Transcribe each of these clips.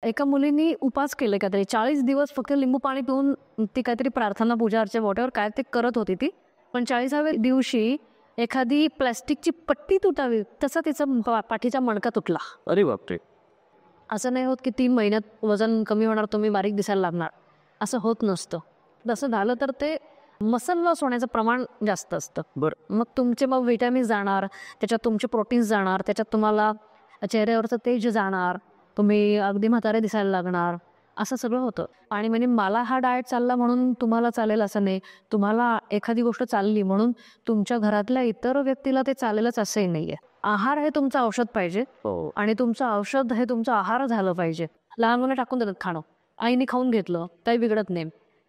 एका मुलीने उपास केले काहीतरी 40 दिवस फक्त लिंबू पाणी पिऊन ती काहीतरी प्रार्थना पूजा अर्चा वॉटेवर काय ते करत होती ती. पण 40व्या दिवशी एखादी प्लॅस्टिकची पट्टी तुटावी तसा तिचा पाठीचा मणका तुटला. अरे बापरे. असं नाही होत की 3 महिन्यात वजन कमी होणार, तुम्ही बारीक दिसायला लागणार, असं होत नसतं. तसं झालं तर ते मसल लॉस होण्याचं प्रमाण जास्त असतं. बरं. मग तुमचे व्हिटॅमिन्स जाणार, त्याच्यात तुमचे प्रोटीन्स जाणार, त्याच्यात तुम्हाला चेहऱ्यावरचं तेज जाणार, तुम्ही अगदी म्हातारे दिसायला लागणार, असं सगळं होतं. आणि म्हणजे मला हा डाएट चालला म्हणून तुम्हाला चालेल असं नाही. तुम्हाला एखादी गोष्ट चालली म्हणून तुमच्या घरातल्या इतर व्यक्तीला ते चालेलच असंही नाही आहे. आहार हे तुमचं औषध पाहिजे आणि तुमचं औषध हे तुमचं आहार झालं पाहिजे. लहान मुलं टाकून देतात खाणं, आईने खाऊन घेतलं काही बिघडत नाही.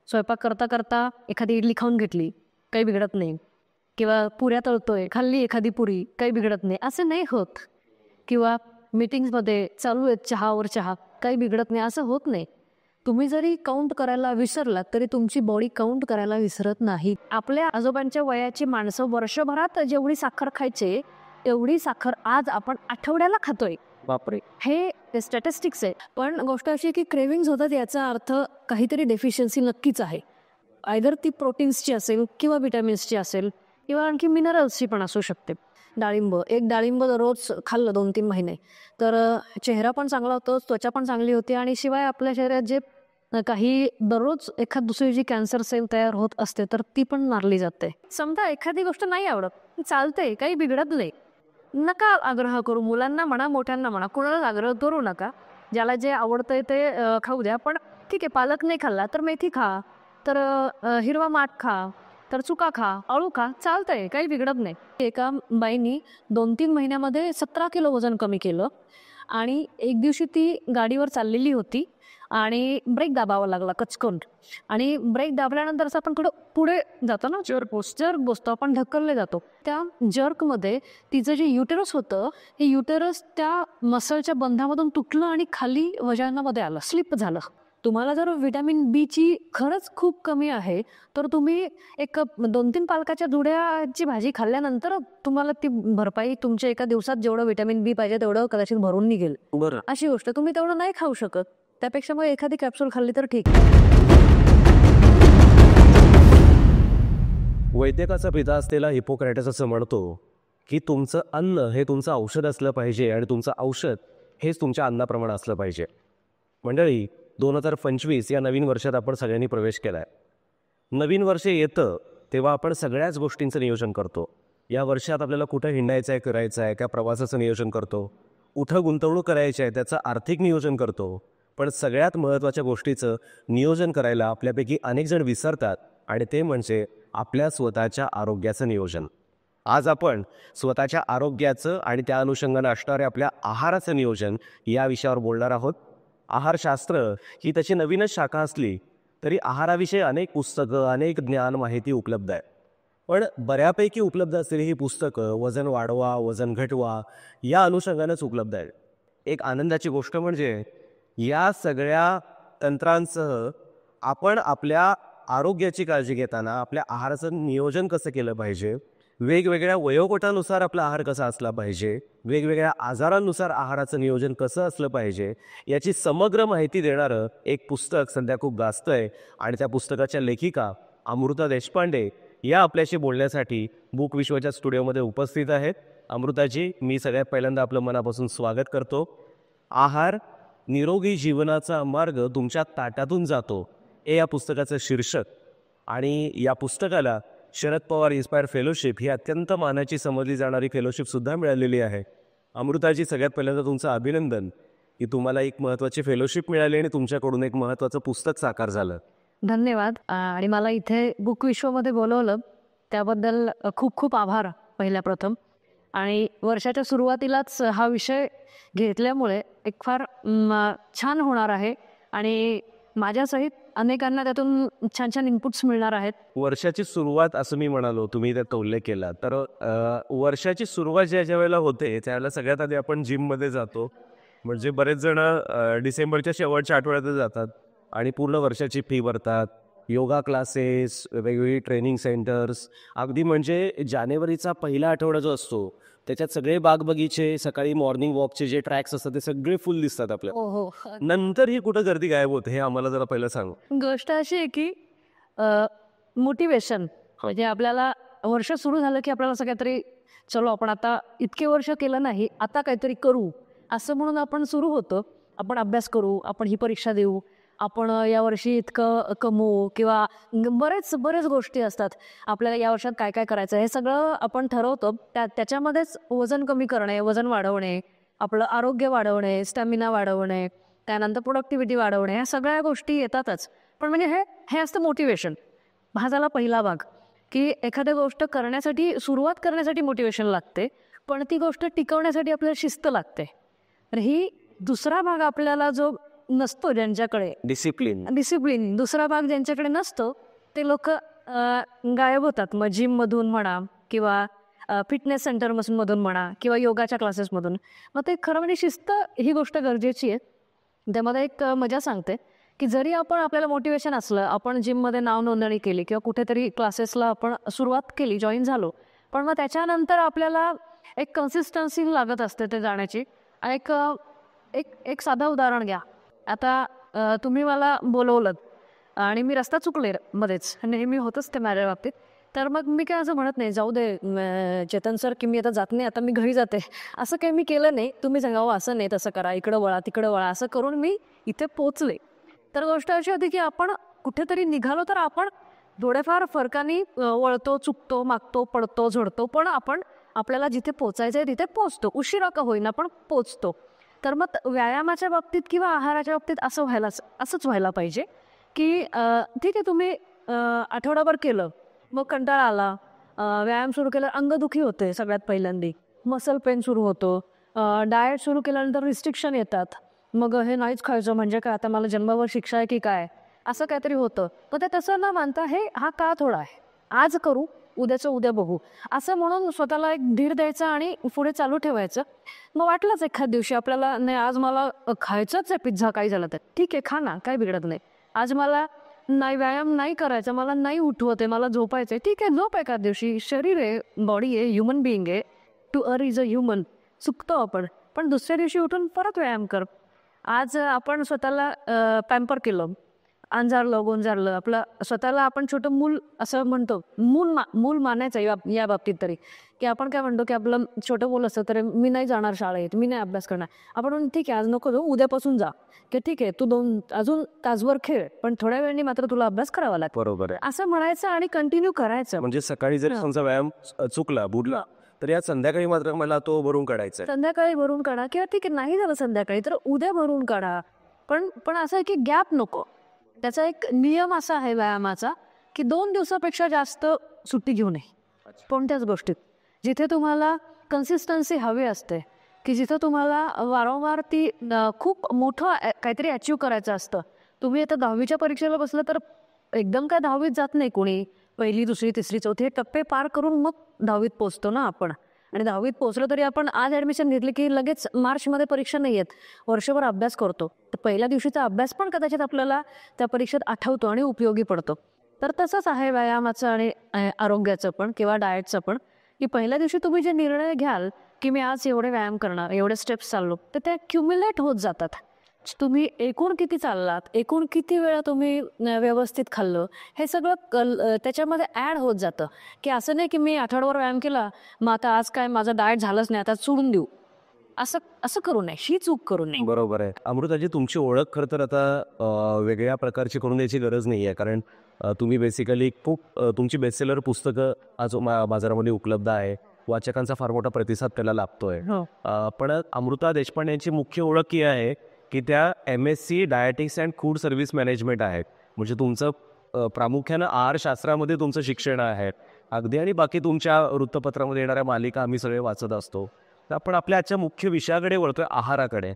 स्वयंपाक करता करता एखादी इडली खाऊन घेतली काही बिघडत नाही, किंवा पुऱ्या तळतोय खाल्ली एखादी पुरी काही बिघडत नाही, असं नाही होत. किंवा मीटिंग्समध्ये चालू आहेत चहावर चहा, काही बिघडत नाही, असं होत नाही. तुम्ही जरी काउंट करायला विसरलात तरी तुमची बॉडी काउंट करायला विसरत नाही. आपल्या आजोबांच्या वयाची माणसं वर्षभरात जेवढी साखर खायचे तेवढी साखर आज आपण आठवड्याला खातोय. बापरे. हे स्टॅटिस्टिक्स आहे. पण गोष्ट अशी की क्रेविंग्स होतात याचा अर्थ काहीतरी डेफिशियन्सी नक्कीच आहे. आयदर ती प्रोटीन्सची असेल किंवा विटॅमिन्सची असेल किंवा आणखी मिनरल्सची पण असू शकते. एक डाळिंब दररोज खाल्लं 2-3 महिने तर चेहरा पण चांगला होतो, त्वचा पण चांगली होती, आणि शिवाय आपल्या शरीरात जे काही दररोज एखाद दुसरी जी कॅन्सर सेल तयार होत असते तर ती पण मारली जाते. समजा एखादी गोष्ट नाही आवडत, चालते, काही बिघडत नाही, नका आग्रह करू. मुलांना म्हणा, मोठ्यांना म्हणा, कोणालाच आग्रह करू नका. ज्याला जे आवडतंय ते खाऊ द्या. पण ठीक आहे, पालक नाही खाल्ला तर मेथी खा, तर हिरवा माठ खा, तर चुका खा, अळू खा, चालतंय, काही बिघडत नाही. एका बाईनी 2-3 महिन्यामध्ये 17 किलो वजन कमी केलं. आणि एक दिवशी ती गाडीवर चाललेली होती आणि ब्रेक दाबावा लागला कचकन, आणि ब्रेक दाबल्यानंतर असं आपण पुढे जातो ना, जर्क बसतो आपण, ढकलले जातो. त्या जर्कमध्ये तिचं जे युटेरस होतं हे युटेरस त्या मसलच्या बंधामधून तुटलं आणि खाली वजानामध्ये आलं, स्लिप झालं. तुम्हाला जर व्हिटॅमिन बी ची खरंच खूप कमी आहे तर तुम्ही एक 2-3 पालकाच्या जुड्याची भाजी खाल्ल्यानंतर तुम्हाला ती भरपाई तुमच्या एका दिवसात जेवढं व्हिटॅमिन बी पाहिजे तेवढं कदाचित भरून निघेल. बरं. अशी गोष्ट तुम्ही तेवढं नाही खाऊ शकत, त्यापेक्षा मग एखादी कॅप्सूल खाल्ली तर ठीक. वैद्यकाचा पिता असलेला हिपोक्रेटस असं म्हणतो की तुमचं अन्न हे तुमचं औषध असलं पाहिजे आणि तुमचं औषध हेच तुमच्या अन्नाप्रमाणे असलं पाहिजे. मंडळी, 2025 या नवीन वर्षात आपण सगळ्यांनी प्रवेश केला आहे. नवीन वर्ष येतं तेव्हा आपण सगळ्याच गोष्टींचं नियोजन करतो. या वर्षात आपल्याला कुठं हिंडायचं आहे, करायचं आहे, त्या प्रवासाचं नियोजन करतो, कुठं गुंतवणूक करायची आहे त्याचं आर्थिक नियोजन करतो. पण सगळ्यात महत्त्वाच्या गोष्टीचं नियोजन करायला आपल्यापैकी अनेक जण विसरतात, आणि ते म्हणजे आपल्या स्वतःच्या आरोग्याचं नियोजन. आज आपण स्वतःच्या आरोग्याचं आणि त्या अनुषंगानं असणाऱ्या आपल्या आहाराचं नियोजन या विषयावर बोलणार आहोत. आहारशास्त्र ही त्याची नवीनच शाखा असली तरी आहाराविषयी अनेक पुस्तकं, अनेक ज्ञान, माहिती उपलब्ध आहे. पण बऱ्यापैकी उपलब्ध असलेली ही पुस्तकं वजन वाढवा, वजन घटवा या अनुषंगानंच उपलब्ध आहे. एक आनंदाची गोष्ट म्हणजे या सगळ्या तंत्रांसह आपण आपल्या आरोग्याची काळजी घेताना आपल्या आहाराचं नियोजन कसं केलं पाहिजे, वेगवेगळ्या वयोगटानुसार आपला आहार कसा असला पाहिजे, वेगवेगळ्या आजारांनुसार आहाराचं नियोजन कसं असलं पाहिजे याची समग्र माहिती देणारं एक पुस्तक सध्या खूप गाजतं आहे. आणि त्या पुस्तकाच्या लेखिका अमृता देशपांडे या आपल्याशी बोलण्यासाठी बुक विश्वच्या स्टुडिओमध्ये उपस्थित आहेत. अमृताजी, मी सगळ्यात पहिल्यांदा आपलं मनापासून स्वागत करतो. आहार निरोगी जीवनाचा मार्ग तुमच्या ताटातून जातो हे या पुस्तकाचं शीर्षक, आणि या पुस्तकाला शरद पवार इन्स्पायर फेलोशिप ही अत्यंत मानाची समजली जाणारी फेलोशिपसुद्धा मिळालेली आहे. अमृताजी, सगळ्यात पहिल्यांदा तुमचं अभिनंदन की तुम्हाला एक महत्त्वाची फेलोशिप मिळाली आणि तुमच्याकडून एक महत्त्वाचं पुस्तक साकार झालं. धन्यवाद. आणि मला इथे बुक विश्वमध्ये बोलवलं त्याबद्दल खूप खूप आभार पहिल्या प्रथम. आणि वर्षाच्या सुरुवातीलाच हा विषय घेतल्यामुळे एक फार छान होणार आहे, आणि माझ्यासहित अनेकांना त्यातून छान छान इनपुट्स मिळणार आहेत. वर्षाची सुरुवात असं मी म्हणालो, तुम्ही त्यात उल्लेख केला, तर वर्षाची सुरुवात ज्या वेळेला होते त्यावेळेला सगळ्यात आधी आपण जिममध्ये जातो. म्हणजे बरेच जण डिसेंबरच्या शेवटच्या आठवड्यातच जातात आणि पूर्ण वर्षाची फी भरतात. योगा क्लासेस, वेगवेगळी ट्रेनिंग सेंटर्स, अगदी म्हणजे जानेवारीचा पहिला आठवडा जो असतो त्याच्यात सगळे बागबगीचे सकाळी मॉर्निंग वॉकचे जे ट्रॅक्स असतात ते सगळे फुल दिसतात आपल्याला. हो हो. नंतर ही कुठं गर्दी गायब होते हे आम्हाला जरा पहिलं सांग. गोष्ट अशी आहे की मोटिवेशन म्हणजे आपल्याला वर्ष सुरू झालं की आपल्याला असं काहीतरी चलो आपण आता इतके वर्ष केलं नाही आता काहीतरी करू असं म्हणून आपण सुरू होतो. आपण अभ्यास करू, आपण ही परीक्षा देऊ, आपण यावर्षी इतकं कमवू किंवा बरेच गोष्टी असतात आपल्याला या वर्षात काय काय करायचं हे सगळं आपण ठरवतो. त्याच्यामध्येच वजन कमी करणे, वजन वाढवणे, आपलं आरोग्य वाढवणे, स्टॅमिना वाढवणे, त्यानंतर प्रोडक्टिव्हिटी वाढवणे, ह्या सगळ्या गोष्टी येतातच. पण म्हणजे हे असतं मोटिवेशन. हा झाला पहिला भाग की एखाद्या गोष्ट करण्यासाठी सुरुवात करण्यासाठी मोटिवेशन लागते, पण ती गोष्ट टिकवण्यासाठी आपल्याला शिस्त लागते. तर ही दुसरा भाग आपल्याला जो नसतो ज्यांच्याकडे डिसिप्लिन दुसरा भाग ज्यांच्याकडे नसतो ते लोक गायब होतात. मग जिममधून म्हणा किंवा फिटनेस सेंटरमधून म्हणा किंवा योगाच्या क्लासेसमधून. मग ते खरं म्हणजे शिस्त ही गोष्ट गरजेची आहे. त्यामध्ये एक मजा सांगते की जरी आपल्याला मोटिवेशन असलं, आपण जिममध्ये नाव नोंदणी केली किंवा कुठेतरी क्लासेसला आपण सुरुवात केली, जॉईन झालो, पण मग त्याच्यानंतर आपल्याला एक कन्सिस्टन्सी लागत असते ते जाण्याची. एक साधं उदाहरण घ्या. आता तुम्ही मला बोलवलं आणि मी रस्ता चुकले मध्येच, नेहमी होतंच ते माझ्या बाबतीत. तर मग मी काय असं म्हणत नाही जाऊ दे चेतन सर की मी आता जात नाही, आता मी घरी जाते, असं काही मी केलं नाही. तुम्ही सांगा असं नाही तसं करा, इकडं वळा तिकडं वळा, असं करून मी इथे पोचले. तर गोष्ट अशी होती की आपण कुठेतरी निघालो तर आपण थोड्याफार फरकाने वळतो, चुकतो, मागतो, पडतो, झडतो, पण आपण आपल्याला जिथे पोचायचं आहे तिथे पोचतो, उशिरा का होईना पण पोचतो. तर मग व्यायामाच्या बाबतीत किंवा आहाराच्या बाबतीत असंच व्हायला पाहिजे की ठीक आहे तुम्ही आठवडाभर केलं, मग कंटाळा आला, व्यायाम सुरू केला, अंगदुखी होते सगळ्यात पहिल्यांदा, मसल पेन सुरू होतो, डाएट सुरू केल्यानंतर रिस्ट्रिक्शन येतात, मग हे नाहीच खायचं म्हणजे काय, आता मला जन्मावर शिक्षा आहे की काय, असं काहीतरी होतं. मग ते तसं न मानता हा काळ थोडा आहे, आज करू, उद्याचं उद्या बघू, असं म्हणून स्वतःला एक धीर द्यायचा आणि पुढे चालू ठेवायचं. मग वाटलंच एखाद दिवशी आपल्याला नाही आज मला खायचंच आहे पिझ्झा, काही झालं तर ठीक आहे खा ना, काही बिघडत नाही. आज मला नाही व्यायाम नाही करायचा, मला नाही उठवत आहे, मला झोपायचं आहे, ठीक आहे झोप. एखाद दिवशी शरीर आहे, बॉडी आहे, ह्युमन बिईंग आहे, टू इज अ ह्युमन, चुकतो आपण, पण दुसऱ्या दिवशी उठून परत व्यायाम कर. आज आपण स्वतःला पॅम्पर केलं, अंजारलं गोंजारलं, आपलं स्वतःला आपण छोटं मूल असं म्हणतो, मूल मानायचं या बाबतीत तरी, की आपण काय म्हणतो की आपलं छोटं मूल असतं तर मी नाही जाणार शाळेत, मी नाही अभ्यास करणार, आपण ठीक आहे आज नको जाऊ, उद्यापासून जा, की ठीक आहे तू अजून तासभर खेळ, पण थोड्या वेळाने मात्र तुला अभ्यास करावा लागतो. बरोबर आहे, असं म्हणायचं आणि कंटिन्यू करायचं. म्हणजे सकाळी जर समजा व्यायाम चुकला बुडला तर या संध्याकाळी मात्र मला तो भरून काढायचा, संध्याकाळी भरून काढा, किंवा ठीक आहे नाही झालं संध्याकाळी तर उद्या भरून काढा, पण असं आहे की गॅप नको. त्याचा एक नियम असा आहे व्यायामाचा की 2 दिवसापेक्षा जास्त सुट्टी घेऊ नये कोणत्याच गोष्टीत. जिथे तुम्हाला कन्सिस्टन्सी हवी असते, की जिथं तुम्हाला वारंवार ती खूप मोठं काहीतरी अचीव करायचं असतं. तुम्ही आता 10वीच्या परीक्षेला बसलं तर एकदम काय 10वीत जात नाही कोणी, पहिली दुसरी तिसरी चौथी हे टप्पे पार करून मग 10वीत पोचतो ना आपण. आणि 10वीत पोचलो तरी आपण आज ॲडमिशन घेतली की लगेच मार्चमध्ये परीक्षा नाही येत, वर्षभर अभ्यास करतो. तर पहिल्या दिवशीचा अभ्यास पण कदाचित आपल्याला त्या परीक्षेत आठवतो आणि उपयोगी पडतो. तर तसंच आहे व्यायामाचं आणि आरोग्याचं पण किंवा डाएटचं पण, की पहिल्या दिवशी तुम्ही जे निर्णय घ्याल की मी आज एवढे व्यायाम करणार, एवढे स्टेप्स चाललो, तर ते क्युम्युलेट होत जातात. तुम्ही एकूण किती चाललात, एकूण किती वेळा तुम्ही व्यवस्थित खाल्लं, हे सगळं त्याच्यामध्ये ॲड होत जातं. की असं नाही की मी आठवड्यावर व्यायाम केला, मग आता आज काय माझं डाएट झालंच नाही आता सोडून देऊ, असं करू नये, ही चूक करू नये. बरोबर आहे. अमृताजी, तुमची ओळख खरं तर आता वेगळ्या प्रकारची करून द्यायची गरज नाही आहे, कारण तुम्ही बेसिकली खूप तुमची बेस्टसेलर पुस्तकं आज बाजारामध्ये उपलब्ध आहे, वाचकांचा फार मोठा प्रतिसाद त्याला लाभतोय. पण अमृता देशपांडे यांची मुख्य ओळख ही आहे की त्या MSc dietetics and food service management आहेत. म्हणजे तुमचं प्रामुख्यानं आहारशास्त्रामध्ये तुमचं शिक्षण आहे अगदी, आणि बाकी तुमच्या वृत्तपत्रामध्ये येणाऱ्या मालिका आम्ही सगळे वाचत असतो. तर आपण आपल्या आजच्या मुख्य विषयाकडे वळतोय, आहाराकडे.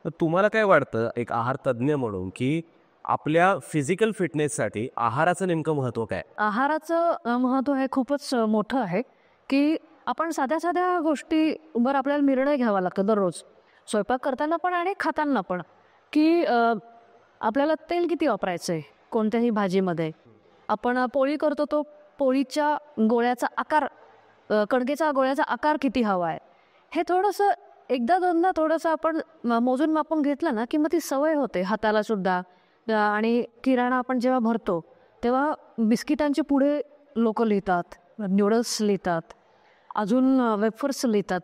तर तुम्हाला काय वाटतं एक आहार तज्ज्ञ म्हणून की आपल्या फिजिकल फिटनेससाठी आहाराचं नेमकं महत्त्व काय? आहाराचं महत्त्व हे खूपच मोठं आहे की आपण साध्या गोष्टीवर आपल्याला निर्णय घ्यावा लागतो दररोज, स्वयंपाक करताना पण आणि खाताना पण, की आपल्याला तेल किती वापरायचं आहे कोणत्याही भाजीमध्ये. आपण पोळी करतो तो पोळीच्या गोळ्याचा आकार, कणकेचा गोळ्याचा आकार किती हवा आहे, हे थोडंसं एकदा दोनदा थोडंसं आपण मोजून मापून घेतलं ना की मग ती सवय होते हाताला सुद्धा. आणि किराणा आपण जेव्हा भरतो तेव्हा बिस्किटांचे पुढे लोक लिहितात, न्यूडल्स लिहितात, अजून वेफर्स लिहितात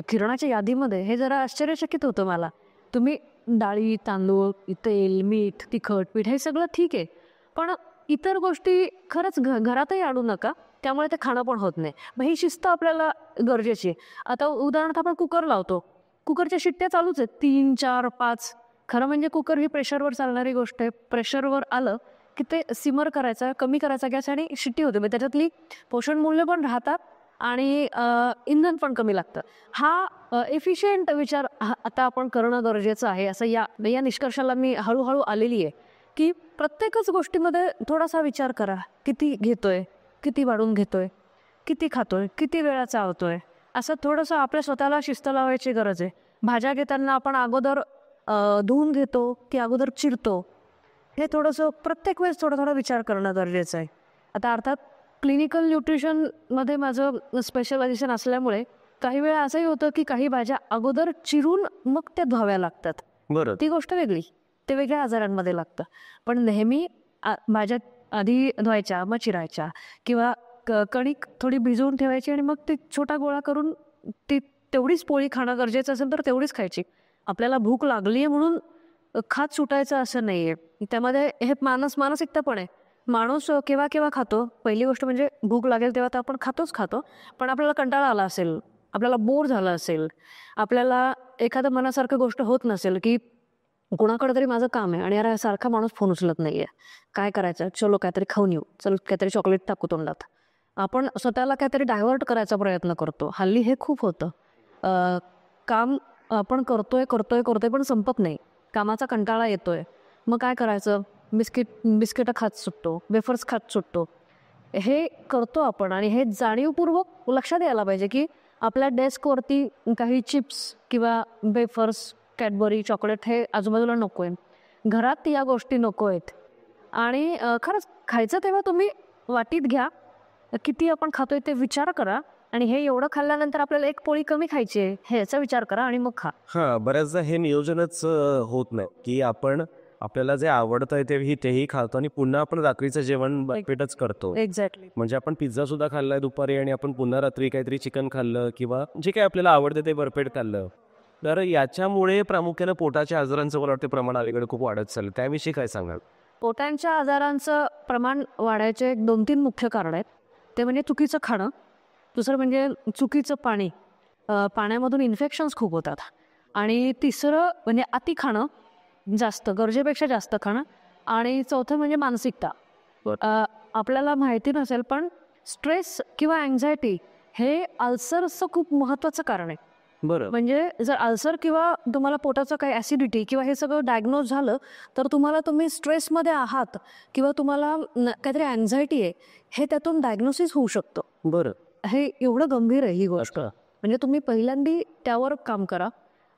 किराणाच्या यादीमध्ये. हे जरा आश्चर्यचकित होतं मला. तुम्ही डाळी, तांदूळ, तेल, मीठ, तिखट, पीठ हे सगळं ठीक आहे, पण इतर गोष्टी खरंच घरातही आणू नका, त्यामुळे ते खाणं पण होत नाही. मग ही शिस्त आपल्याला गरजेची आहे. आता उदाहरणार्थ आपण कुकर लावतो, कुकरच्या शिट्ट्या चालूच आहेत 3, 4, 5. खरं म्हणजे कुकर ही प्रेशरवर चालणारी गोष्ट आहे. प्रेशरवर आलं की ते सिमर करायचं, कमी करायचा गॅस आणि शिट्टी होते. मग त्याच्यातली पोषण मूल्य पण राहतात आणि इंधन पण कमी लागतं. हा एफिशियंट विचार आता आपण करणं गरजेचं आहे, असं या निष्कर्षाला मी हळूहळू आलेली आहे की प्रत्येकच गोष्टीमध्ये थोडासा विचार करा. किती घेतोय, किती वाढून घेतोय, किती खातोय, किती वेळा चावतोय. असं थोडंसं आपल्या स्वतःला शिस्त लावायची गरज आहे. भाज्या घेताना आपण अगोदर धुवून घेतो की अगोदर चिरतो, हे थोडंसं प्रत्येक वेळेस थोडा थोडा विचार करणं गरजेचं आहे. आता अर्थात क्लिनिकल न्यूट्रिशनमध्ये माझं स्पेशलायझेशन असल्यामुळे काही वेळा असंही होतं की काही भाज्या अगोदर चिरून मग त्या धुवाव्या लागतात. बरं. ती गोष्ट वेगळी, ते वेगळ्या आजारांमध्ये लागतं. पण नेहमी भाज्या आधी धुवायच्या मग चिरायच्या, किंवा कणिक थोडी भिजवून ठेवायची आणि मग ती छोटा गोळा करून ती तेवढीच पोळी खाणं गरजेचं असेल तर तेवढीच खायची. आपल्याला भूक लागली आहे म्हणून खात सुटायचं असं नाही आहे. त्यामध्ये हे मानसिकता पण आहे. माणूस केव्हा केव्हा खातो. पहिली गोष्ट म्हणजे भूक लागेल तेव्हा तर आपण खातो, पण आपल्याला कंटाळा आला असेल, आपल्याला बोर झालं असेल, आपल्याला एखादं मनासारखं गोष्ट होत नसेल की कोणाकडे तरी माझं काम आहे आणि यार सारखा माणूस फोन उचलत नाही आहे, काय करायचं, चलो काहीतरी खाऊन येऊ, चल काहीतरी चॉकलेट टाकू तोंडात. आपण स्वतःला काहीतरी डायव्हर्ट करायचा प्रयत्न करतो. हल्ली हे खूप होतं. काम आपण करतोय पण संपत नाही, कामाचा कंटाळा येतोय, मग काय करायचं, बिस्किटं खात सुटतो, वेफर्स खात सुटतो. हे करतो आपण आणि हे जाणीवपूर्वक लक्षात यायला पाहिजे की आपल्या डेस्कवरती काही चिप्स किंवा वेफर्स, कॅडबरी, चॉकलेट हे आजूबाजूला नको आहे. घरात या गोष्टी नको आहेत. आणि खरंच खायचं तेव्हा तुम्ही वाटीत घ्या, किती आपण खातोय ते विचार करा, आणि हे एवढं खाल्ल्यानंतर आपल्याला एक पोळी कमी खायची आहे हे याचा विचार करा आणि मग खा. बऱ्याचदा हे नियोजनच होत नाही की आपण आपल्याला जे आवडतं तेही खातो आणि पुन्हा आपण रात्रीचं जेवण पेटच करतो. एक्झॅक्टली. म्हणजे आपण पिझ्झा सुद्धा खाल्लाय दुपारी आणि आपण पुन्हा रात्री काहीतरी चिकन खाल्लं किंवा जे काही आपल्याला आवडतं ते भरपेट खाल्लं. तर याच्यामुळे प्रामुख्याने पोटाच्या आजारांचं मला वाटतं प्रमाण अलीकडे खूप वाढत चाललं. त्याविषयी काय सांगाल? पोटांच्या आजारांचं प्रमाण वाढायचे 2-3 मुख्य कारण आहेत. ते म्हणजे चुकीचं खाणं, दुसरं म्हणजे चुकीचं पाणी, पाण्यामधून इन्फेक्शन्स खूप होतात, आणि तिसरं म्हणजे अति खाणं, जास्त गरजेपेक्षा जास्त खाणं, आणि चौथं म्हणजे मानसिकता. आपल्याला माहिती नसेल पण स्ट्रेस किंवा अँझायटी हे अल्सरचं खूप महत्त्वाचं कारण आहे. बरं. म्हणजे जर अल्सर किंवा तुम्हाला पोटाचं काही ॲसिडिटी किंवा हे सगळं डायग्नोज झालं तर तुम्ही स्ट्रेसमध्ये आहात किंवा तुम्हाला काहीतरी अँझायटी आहे हे त्यातून डायग्नोसिस होऊ शकतं. बरं. हे एवढं गंभीर आहे ही गोष्ट. म्हणजे तुम्ही पहिल्यांदा त्यावर काम करा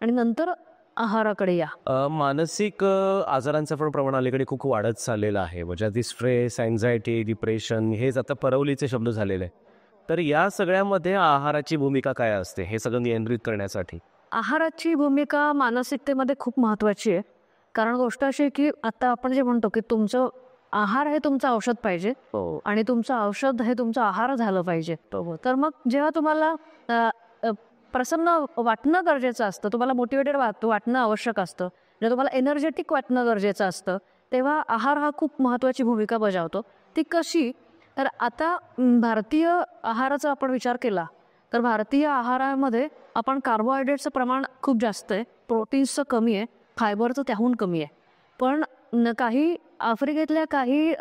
आणि नंतर आहाराकडे या. मानसिक आजारांचं पण प्रमाण अलीकडे खूप वाढत चाललेलं आहे. म्हणजे आधी स्ट्रेस, अँझायटी, डिप्रेशन हेच आता परवलीचे शब्द झालेले आहे. तर या सगळ्यामध्ये आहाराची भूमिका काय असते हे सगळं नियंत्रित करण्यासाठी? आहाराची भूमिका मानसिकतेमध्ये खूप महत्त्वाची आहे. कारण गोष्ट अशी आहे की आता आपण जे म्हणतो की तुमचं आहार हे तुमचं औषध पाहिजे आणि तुमचं औषध हे तुमचं आहार झालं पाहिजे. तर मग जेव्हा तुम्हाला प्रसन्न वाटणं गरजेचं असतं, तुम्हाला मोटिवेटेड वाटणं आवश्यक असतं, जेव्हा तुम्हाला एनर्जेटिक वाटणं गरजेचं असतं, तेव्हा आहार हा खूप महत्त्वाची भूमिका बजावतो. ती कशी? तर आता भारतीय आहाराचा आपण विचार केला तर भारतीय आहारामध्ये आपण कार्बोहायड्रेटचं प्रमाण खूप जास्त आहे, प्रोटीन्सचं कमी आहे, फायबरचं त्याहून कमी आहे. पण काही आफ्रिकेतल्या काही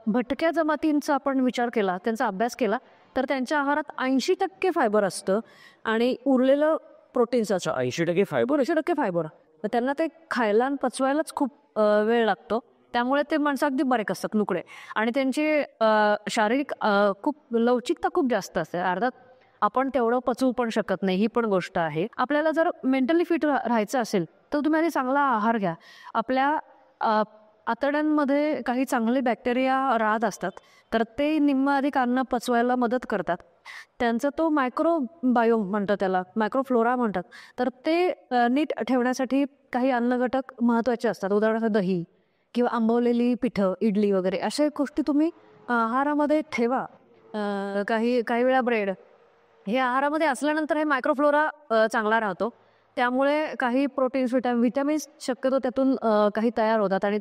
भटक्या जमातींचा आपण विचार केला, त्यांचा अभ्यास केला तर त्यांच्या आहारात 80% फायबर असतं आणि उरलेलं प्रोटीन्स असतं. 80% फायबर? 80% फायबर. तर त्यांना ते खायला आणि पचवायलाच खूप वेळ लागतो, त्यामुळे ते माणसं अगदी बारीक असतात, लुकडे, आणि त्यांची शारीरिक खूप लवचिकता खूप जास्त असते. अर्थात आपण तेवढं पचवू पण शकत नाही, ही पण गोष्ट आहे. आपल्याला जर मेंटली फिट राहायचं असेल तर तुम्ही आधी चांगला आहार घ्या. आपल्या आतड्यांमध्ये काही चांगले बॅक्टेरिया राहत असतात, तर ते निम्म अधिक अन्न पचवायला मदत करतात. त्यांचा तो मायक्रो बायोम म्हणतात, त्याला मायक्रोफ्लोरा म्हणतात. तर ते नीट ठेवण्यासाठी काही अन्नघटक महत्त्वाचे असतात. उदाहरणार्थ दही किंवा आंबवलेली पिठं, इडली वगैरे अशा गोष्टी तुम्ही आहारामध्ये ठेवा. काही काही वेळा ब्रेड हे आहारामध्ये असल्यानंतर हे मायक्रोफ्लोरा चांगला राहतो. त्यामुळे काही प्रोटीन्स, विटॅमिन्स शक्यतो त्यातून काही तयार होतात आणि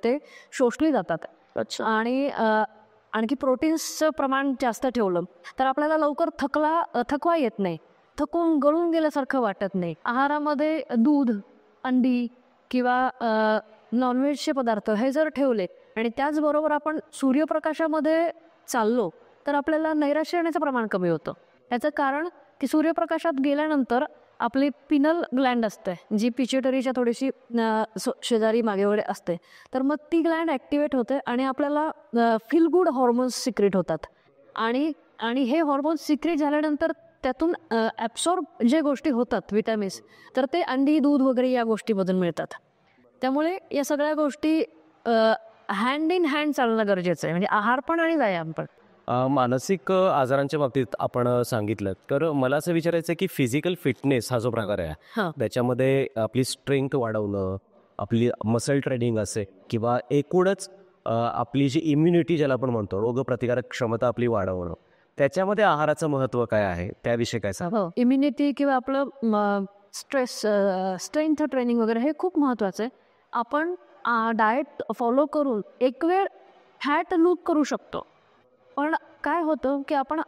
ते शोषली जातात. आणि आणखी प्रोटीन्सचं प्रमाण जास्त ठेवलं तर आपल्याला लवकर थकवा येत नाही, थकून गळून गेल्यासारखं वाटत नाही. आहारामध्ये दूध, अंडी किंवा नॉनव्हेजचे पदार्थ हे जर ठेवले आणि त्याचबरोबर आपण सूर्यप्रकाशामध्ये चाललो तर आपल्याला नैराश्य येण्याचं प्रमाण कमी होतं. याचं कारण की सूर्यप्रकाशात गेल्यानंतर आपली पिनल ग्लँड असते, जी पिच्युटरीच्या थोडीशी शेजारी मागे वगैरे असते, तर मग ती ग्लँड ॲक्टिवेट होते आणि आपल्याला फील गुड हॉर्मोन्स सिक्रेट होतात. आणि हे हॉर्मोन्स सिक्रेट झाल्यानंतर त्यातून ॲब्सॉर्ब जे गोष्टी होतात विटॅमिन्स, तर ते अंडी, दूध वगैरे या गोष्टीमधून मिळतात. त्यामुळे या सगळ्या गोष्टी हँड इन हँड चालणं गरजेचं आहे, म्हणजे आहार पण आणि व्यायाम पण. मानसिक आजारांच्या बाबतीत आपण सांगितलं, तर मला असं विचारायचं आहे की फिजिकल फिटनेस हा जो प्रकार आहे त्याच्यामध्ये आपली स्ट्रेंथ वाढवणं, आपली मसल ट्रेनिंग असेल किंवा एकूणच आपली जी इम्युनिटी ज्याला आपण म्हणतो, रोगप्रतिकारक क्षमता आपली वाढवणं, त्याच्यामध्ये आहाराचं महत्त्व काय आहे, त्याविषयी काय सांग. हो, इम्युनिटी किंवा आपलं स्ट्रेंथ ट्रेनिंग वगैरे हे खूप महत्त्वाचं आहे. आपण डाएट फॉलो करून एक वेळ फॅट लूज करू शकतो, पण काय होतं की आपण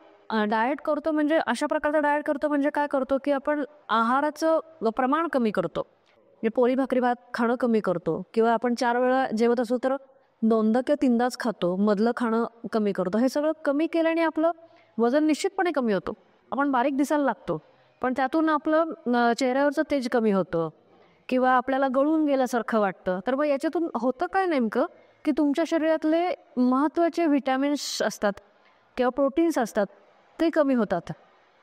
डाएट करतो म्हणजे अशा प्रकारचा डाएट करतो म्हणजे काय करतो की आपण आहाराचं प्रमाण कमी करतो, म्हणजे पोळी भाकरी भात खाणं कमी करतो, किंवा आपण 4 वेळा जेवत असू तर 2दा किंवा 3दाच खातो, मधलं खाणं कमी करतो. हे सगळं कमी केल्याने आपलं वजन निश्चितपणे कमी होतो. आपण बारीक दिसायला लागतो, पण त्यातून आपलं चेहऱ्यावरचं तेज कमी होतं किंवा आपल्याला गळून गेल्यासारखं वाटतं. तर मग याच्यातून होतं काय नेमकं की तुमच्या शरीरातले महत्त्वाचे विटॅमिन्स असतात किंवा प्रोटीन्स असतात ते कमी होतात.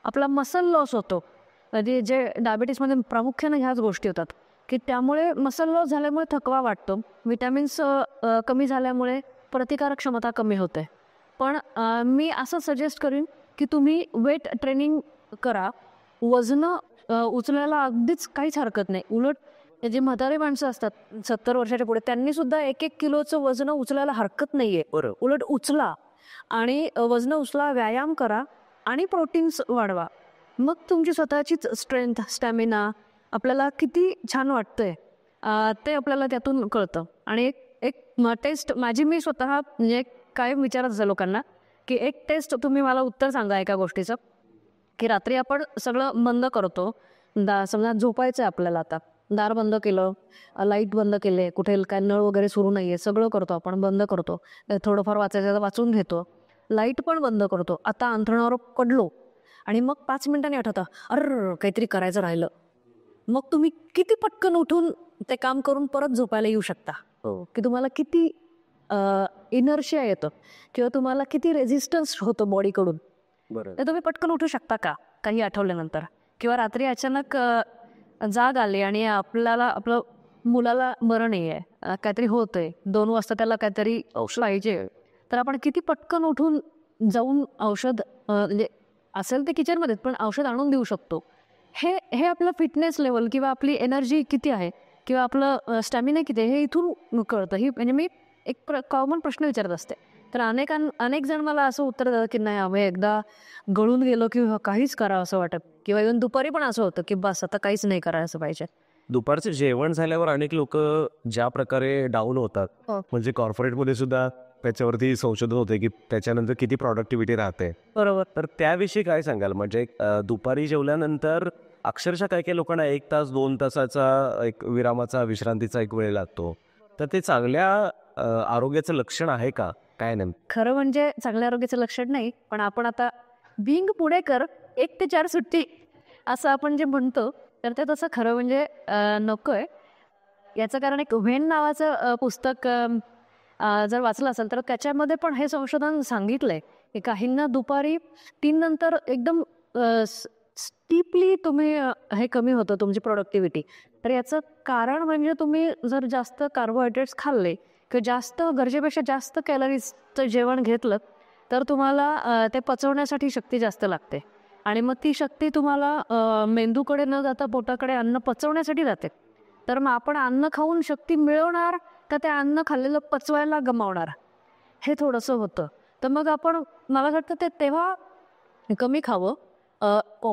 आपला मसल लॉस होतो, म्हणजे जे डायबिटीसमध्ये प्रामुख्याने ह्याच गोष्टी होतात की त्यामुळे मसल लॉस झाल्यामुळे थकवा वाटतो, विटॅमिन्स कमी झाल्यामुळे प्रतिकारक क्षमता कमी होते. पण मी असं सजेस्ट करीन की तुम्ही वेट ट्रेनिंग करा. वजनं उचलायला अगदीच काहीच हरकत नाही. उलट जे म्हातारे माणसं असतात 70 वर्षाच्या पुढे, त्यांनी सुद्धा 1-1 किलोचं वजन उचलायला हरकत नाहीये. उलट उचला आणि वजन उचला, व्यायाम करा आणि प्रोटीन्स वाढवा. मग तुमची स्वतःचीच स्ट्रेंथ, स्टॅमिना आपल्याला किती छान वाटतंय ते आपल्याला त्यातून कळतं. आणि एक टेस्ट माझी मी स्वतः म्हणजे काय विचारत असेल लोकांना की एक टेस्ट तुम्ही मला उत्तर सांगा एका गोष्टीचं, की रात्री आपण सगळं बंद करतो, समजा झोपायचं आहे आपल्याला, आता दार बंद केलं, लाईट बंद केले, कुठे काय नळ वगैरे सुरू नाही आहे, सगळं करतो आपण, बंद करतो, थोडंफार वाचायचं वाचून घेतो, लाईट पण बंद करतो, आता अंथरुणावर पडलो आणि मग 5 मिनिटांनी आठवतं काहीतरी करायचं राहिलं. मग तुम्ही किती पटकन उठून ते काम करून परत झोपायला येऊ शकता, की तुम्हाला किती इनर्शिया येतं किंवा तुम्हाला किती रेझिस्टन्स होतो बॉडीकडून. तर तुम्ही पटकन उठू शकता का काही आठवल्यानंतर? किंवा रात्री अचानक जाग आली आणि आपलं मुलाला बरं नाही आहे, काहीतरी होतंय, 2 वाजता त्याला काहीतरी औषध पाहिजे, तर आपण किती पटकन उठून जाऊन औषध, म्हणजे असेल ते किचनमध्ये पण औषध आणून देऊ शकतो. हे आपलं फिटनेस लेवल किंवा आपली एनर्जी किती आहे किंवा आपलं स्टॅमिना किती आहे हे इथून कळतं. ही म्हणजे मी एक कॉमन प्रश्न विचारत असते, तर अनेक जण मला असं उत्तर देतात की नाही, आम्ही एकदा गळून गेलो की काहीच करावं असं वाटत, किंवा इव्हन दुपारी पण असं होतं की बस आता काहीच नाही करायचं पाहिजे. दुपारचं जेवण झाल्यावर अनेक लोक ज्या प्रकारे डाऊन होतात, म्हणजे कॉर्पोरेटमध्ये सुद्धा त्याच्यावरती संशोधन होते की त्याच्यानंतर किती प्रॉडक्टिव्हिटी राहते. बरोबर. तर त्याविषयी काय सांगाल? म्हणजे दुपारी जेवल्यानंतर अक्षरशः काही लोकांना 1 तास 2 तासाचा एक विश्रांतीचा एक वेळ लागतो, तर ते चांगल्या आरोग्याचं लक्षण आहे का? काय नाही खरं म्हणजे चांगल्या आरोग्याचं लक्षण नाही, पण आपण आता बिंग पुणेकर 1 ते 4 सुट्टी असं आपण जे म्हणतो, तर ते तसं खरं म्हणजे नको आहे. याचं कारण एक व्हेन नावाचं पुस्तक जर वाचलं असेल तर त्याच्यामध्ये पण हे संशोधन सांगितलं आहे की काहींना दुपारी 3 नंतर एकदम स्टीपली तुम्ही हे कमी होतं तुमची प्रोडक्टिव्हिटी. तर याचं कारण म्हणजे तुम्ही जर जास्त कार्बोहायड्रेट्स खाल्ले किंवा जास्त गरजेपेक्षा जास्त कॅलरीजचं जेवण घेतलं तर तुम्हाला ते पचवण्यासाठी शक्ती जास्त लागते आणि मग ती शक्ती तुम्हाला मेंदूकडे न जाता पोटाकडे अन्न पचवण्यासाठी जाते. तर मग आपण अन्न खाऊन शक्ती मिळवणार का ते अन्न खाल्लेलं पचवायला गमावणार, हे थोडंसं होतं. तर मग आपण मला वाटतं ते तेव्हा कमी खावं,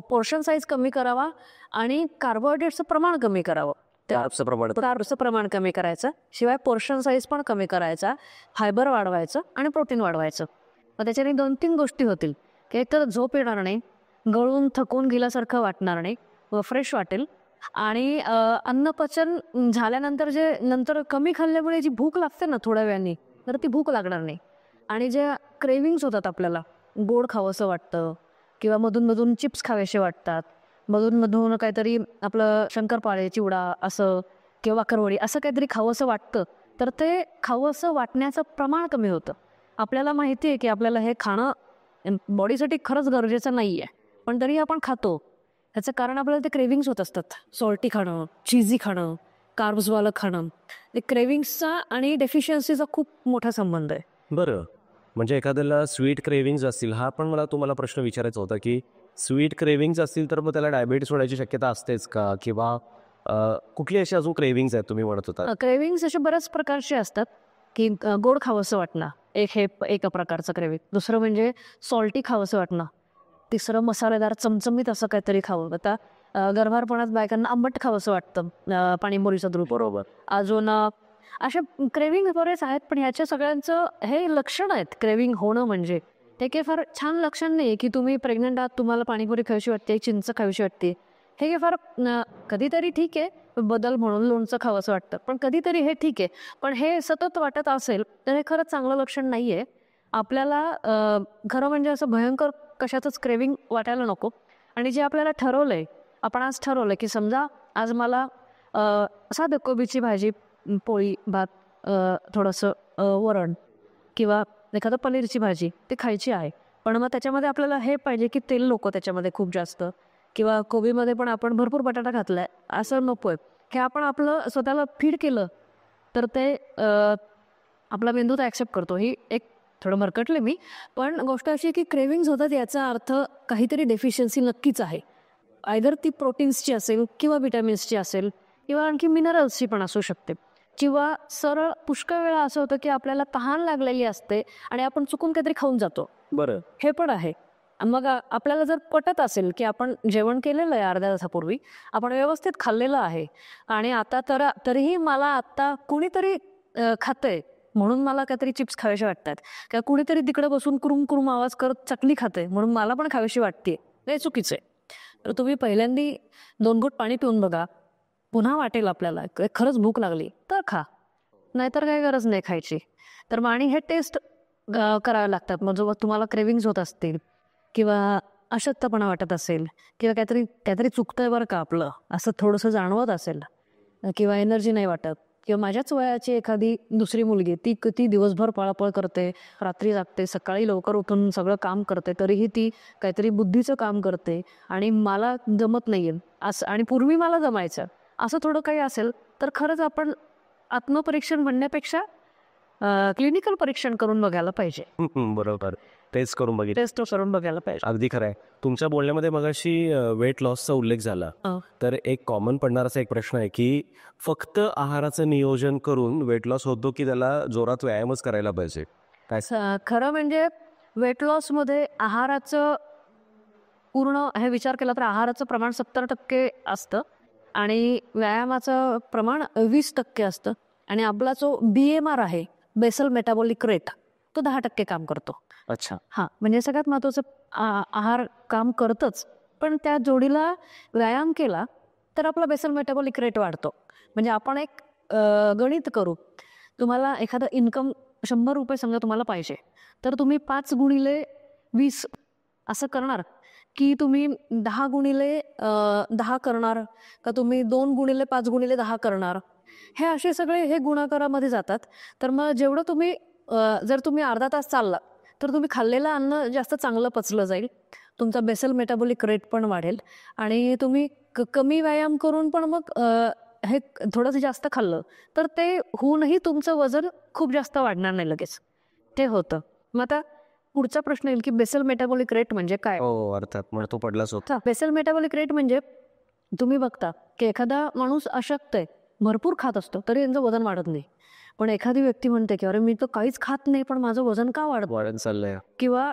पोर्शन साईज कमी करावा आणि कार्बोहायड्रेटचं प्रमाण कमी करावं. कार्बचं प्रमाण कमी करायचं, शिवाय पोर्शन साईज पण कमी करायचा, फायबर वाढवायचं आणि प्रोटीन वाढवायचं. मग त्याच्याने 2-3 गोष्टी होतील की एक तर झोप येणार नाही, गळून थकून गेल्यासारखं वाटणार नाही, फ्रेश वाटेल आणि अन्नपचन झाल्यानंतर जे नंतर कमी खाल्ल्यामुळे जी भूक लागते ना थोड्या वेळाने, तर ती भूक लागणार नाही. आणि ज्या क्रेविंग्स होतात, आपल्याला गोड खावंसं वाटतं किंवा मधून चिप्स खावेसे वाटतात, मधून काहीतरी आपलं शंकरपाळे, चिवडा असं किंवा भाकरवडी असं काहीतरी खावंसं वाटतं, तर ते खावंसं वाटण्याचं प्रमाण कमी होतं. आपल्याला माहिती आहे की आपल्याला हे खाणं बॉडीसाठी खरंच गरजेचं नाही आहे, पण तरी आपण खातो. त्याचं कारण आपल्याला ते क्रेविंग्स होत असतात. सॉल्टी खाणं, चीझी खाणं, कार्ब्सवालं खाणं, ते क्रेविंग्सचा आणि डेफिशियन्सीचा खूप मोठा संबंध आहे. बरं, म्हणजे एखाद्याला स्वीट क्रेविंग्ज असतील, हा पण मला तुम्हाला प्रश्न विचारायचा होता की स्वीट क्रेविंग्ज असतील तर मग त्याला डायबिटीस होण्याची शक्यता असतेच का, किंवा कुठली अशी अजून क्रेविंग्ज आहेत तुम्ही म्हणत होता? क्रेविंग्स असे बऱ्याच प्रकारचे असतात की गोड खावंसं वाटणं एक प्रकारचं क्रेविंग, दुसरं म्हणजे सॉल्टी खावंसं वाटणं, तिसरं मसालेदार चमचमीत असं काहीतरी खावं. आता गर्भारपणात बायकांना आंबट खावंसं वाटतं, पाणीपुरीचं दूध. बरोबर. अजून अशा क्रेविंग बरेच आहेत, पण ह्याच्या सगळ्यांचं हे लक्षण आहेत. क्रेविंग होणं म्हणजे ते काही फार छान लक्षण नाही की तुम्ही प्रेग्नंट आहात, तुम्हाला पाणीपुरी खावीशी वाटते, चिंच खावीशी वाटते, हे काही फार कधीतरी ठीक आहे, बदल म्हणून लोणचं खावंसं वाटतं, पण कधीतरी हे ठीक आहे. पण हे सतत वाटत असेल तर हे खरंच चांगलं लक्षण नाही आहे. आपल्याला खरं म्हणजे असं भयंकर कशातच क्रेविंग वाटायला नको. आणि जे आपल्याला ठरवलं आहे, आपण आज ठरवलं की समजा आज मला साधं कोबीची भाजी, पोळी, भात, थोडंसं वरण किंवा एखादं पनीरची भाजी ते खायची आहे, पण मग त्याच्यामध्ये आपल्याला हे पाहिजे की तेल नको त्याच्यामध्ये खूप जास्त, किंवा कोबीमध्ये पण आपण भरपूर बटाटा घातला आहे असं नको आहे. हे आपण आपलं स्वतःला फीड केलं तर ते आपला मेंदू तर ॲक्सेप्ट करतो. ही एक थोडं मरकटले मी, पण गोष्ट अशी की क्रेविंग्ज होतात याचा अर्थ काहीतरी डेफिशियन्सी नक्कीच आहे. आयदर ती प्रोटीन्सची असेल किंवा विटॅमिन्सची असेल किंवा आणखी मिनरल्सची पण असू शकते, किंवा सरळ पुष्कळ वेळा असं होतं की आपल्याला तहान लागलेली असते आणि आपण चुकून काहीतरी खाऊन जातो. बरं. हे पण आहे. मग आपल्याला जर पटत असेल की आपण जेवण केलेलं आहे अर्ध्या तासापूर्वी, आपण व्यवस्थित खाल्लेलं आहे आणि आता तरीही मला आत्ता कुणीतरी खातंय म्हणून मला काहीतरी चिप्स खावेसे वाटतात, किंवा कुणीतरी तिकडे बसून कुरुम कुरुम आवाज करत चकली खाते म्हणून मला पण खावीशी वाटते, हे चुकीचं आहे. तर तुम्ही पहिल्यांदी 2 घोट पाणी पिऊन बघा, पुन्हा वाटेल आपल्याला खरंच भूक लागली तर खा, नाहीतर काही गरज नाही खायची. तर मग आणि हे टेस्ट करावे लागतात. मग जेव्हा तुम्हाला क्रेविंग्ज होत असतील किंवा अशक्तपणा वाटत असेल किंवा काहीतरी चुकतंय बरं का आपलं असं थोडंसं जाणवत असेल, किंवा एनर्जी नाही वाटत, किंवा माझ्याच वयाची एखादी दुसरी मुलगी ती दिवसभर पळापळ करते, रात्री जागते, सकाळी लवकर उठून सगळं काम करते, तरीही ती काहीतरी बुद्धीचं काम करते आणि मला जमत नाही आहे असं, आणि पूर्वी मला जमायचं असं थोडं काही असेल तर खरंच आपण आत्मपरीक्षण म्हणण्यापेक्षा क्लिनिकल परीक्षण करून बघायला पाहिजे. बरोबर. टेस्ट करून बघायला पाहिजे. अगदी खरं आहे. तुमच्या बोलण्यामध्ये मगाशी वेट लॉसचा उल्लेख झाला, तर एक कॉमन पडणाराचा एक प्रश्न आहे की फक्त आहाराचं नियोजन करून वेट लॉस होतो की त्याला जोरात व्यायामच करायला पाहिजे? काय खरं म्हणजे वेट लॉसमध्ये आहाराचं पूर्ण हे विचार केला तर आहाराचं प्रमाण 70% असतं आणि व्यायामाचं प्रमाण 20% असतं. आणि आपला जो BMR आहे, बेसल मेटाबॉलिक रेट, तो 10% काम करतो. अच्छा. हां, म्हणजे सगळ्यात महत्त्वाचं आहार काम करतच, पण त्या जोडीला व्यायाम केला तर आपला बेसल मेटाबॉलिक रेट वाढतो. म्हणजे आपण एक गणित करू, तुम्हाला एखादं इन्कम 100 रुपये समजा तुम्हाला पाहिजे, तर तुम्ही 5 गुणिले 20 असं करणार की तुम्ही 10 गुणिले 10 करणार, का तुम्ही 2 गुणिले 5 गुणिले 10 करणार, हे असे सगळे हे गुणाकारामध्ये जातात. तर मग जेवढं तुम्ही जर तुम्ही अर्धा तास चालला तर तुम्ही खाल्लेलं अन्न जास्त चांगलं पचलं जाईल, तुमचा बेसल मेटाबॉलिक रेट पण वाढेल आणि तुम्ही कमी व्यायाम करून पण मग हे थोडंसं जास्त खाल्लं तर ते होऊनही तुमचं वजन खूप जास्त वाढणार नाही लगेच, ते होतं. मग आता पुढचा प्रश्न येईल की बेसल मेटाबॉलिक रेट म्हणजे काय. हो अर्थात मग तो पडलाच होता. बेसल मेटाबॉलिक रेट म्हणजे तुम्ही बघता की एखादा माणूस अशक्त आहे, भरपूर खात असतो तरी त्यांचं वजन वाढत नाही. पण एखादी व्यक्ती म्हणते की अरे मी तर काहीच खात नाही पण माझं वजन का वाढत चाललंय. किंवा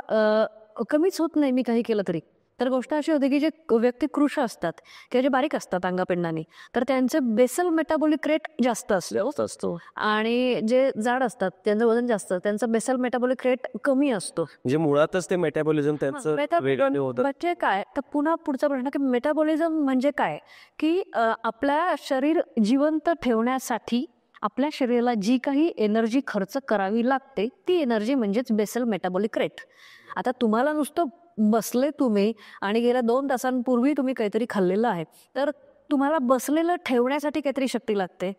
कमीच होत नाही मी काही केलं तरी. तर गोष्ट अशी होते की जे व्यक्ती कृश असतात किंवा जे बारीक असतात अंगापिंडाने, तर त्यांचं बेसल मेटाबॉलिक रेट जास्त असतो. आणि जे जाड असतात त्यांचं वजन जास्त, त्यांचा बेसल मेटाबॉलिक रेट कमी असतो. म्हणजे मुळातच ते मेटाबॉलिझम त्यांचं वेगळं होतं. म्हणजे काय तर पुन्हा पुढचा प्रश्न की मेटाबॉलिझम म्हणजे काय, की आपल्या शरीर जिवंत ठेवण्यासाठी आपल्या शरीराला जी काही एनर्जी खर्च करावी लागते ती एनर्जी म्हणजेच बेसल मेटाबॉलिक रेट. आता तुम्हाला नुसतं बसले तुम्ही आणि गेल्या 2 तासांपूर्वी तुम्ही काहीतरी खाल्लेलं आहे, तर तुम्हाला बसलेलं ठेवण्यासाठी काहीतरी शक्ती लागते.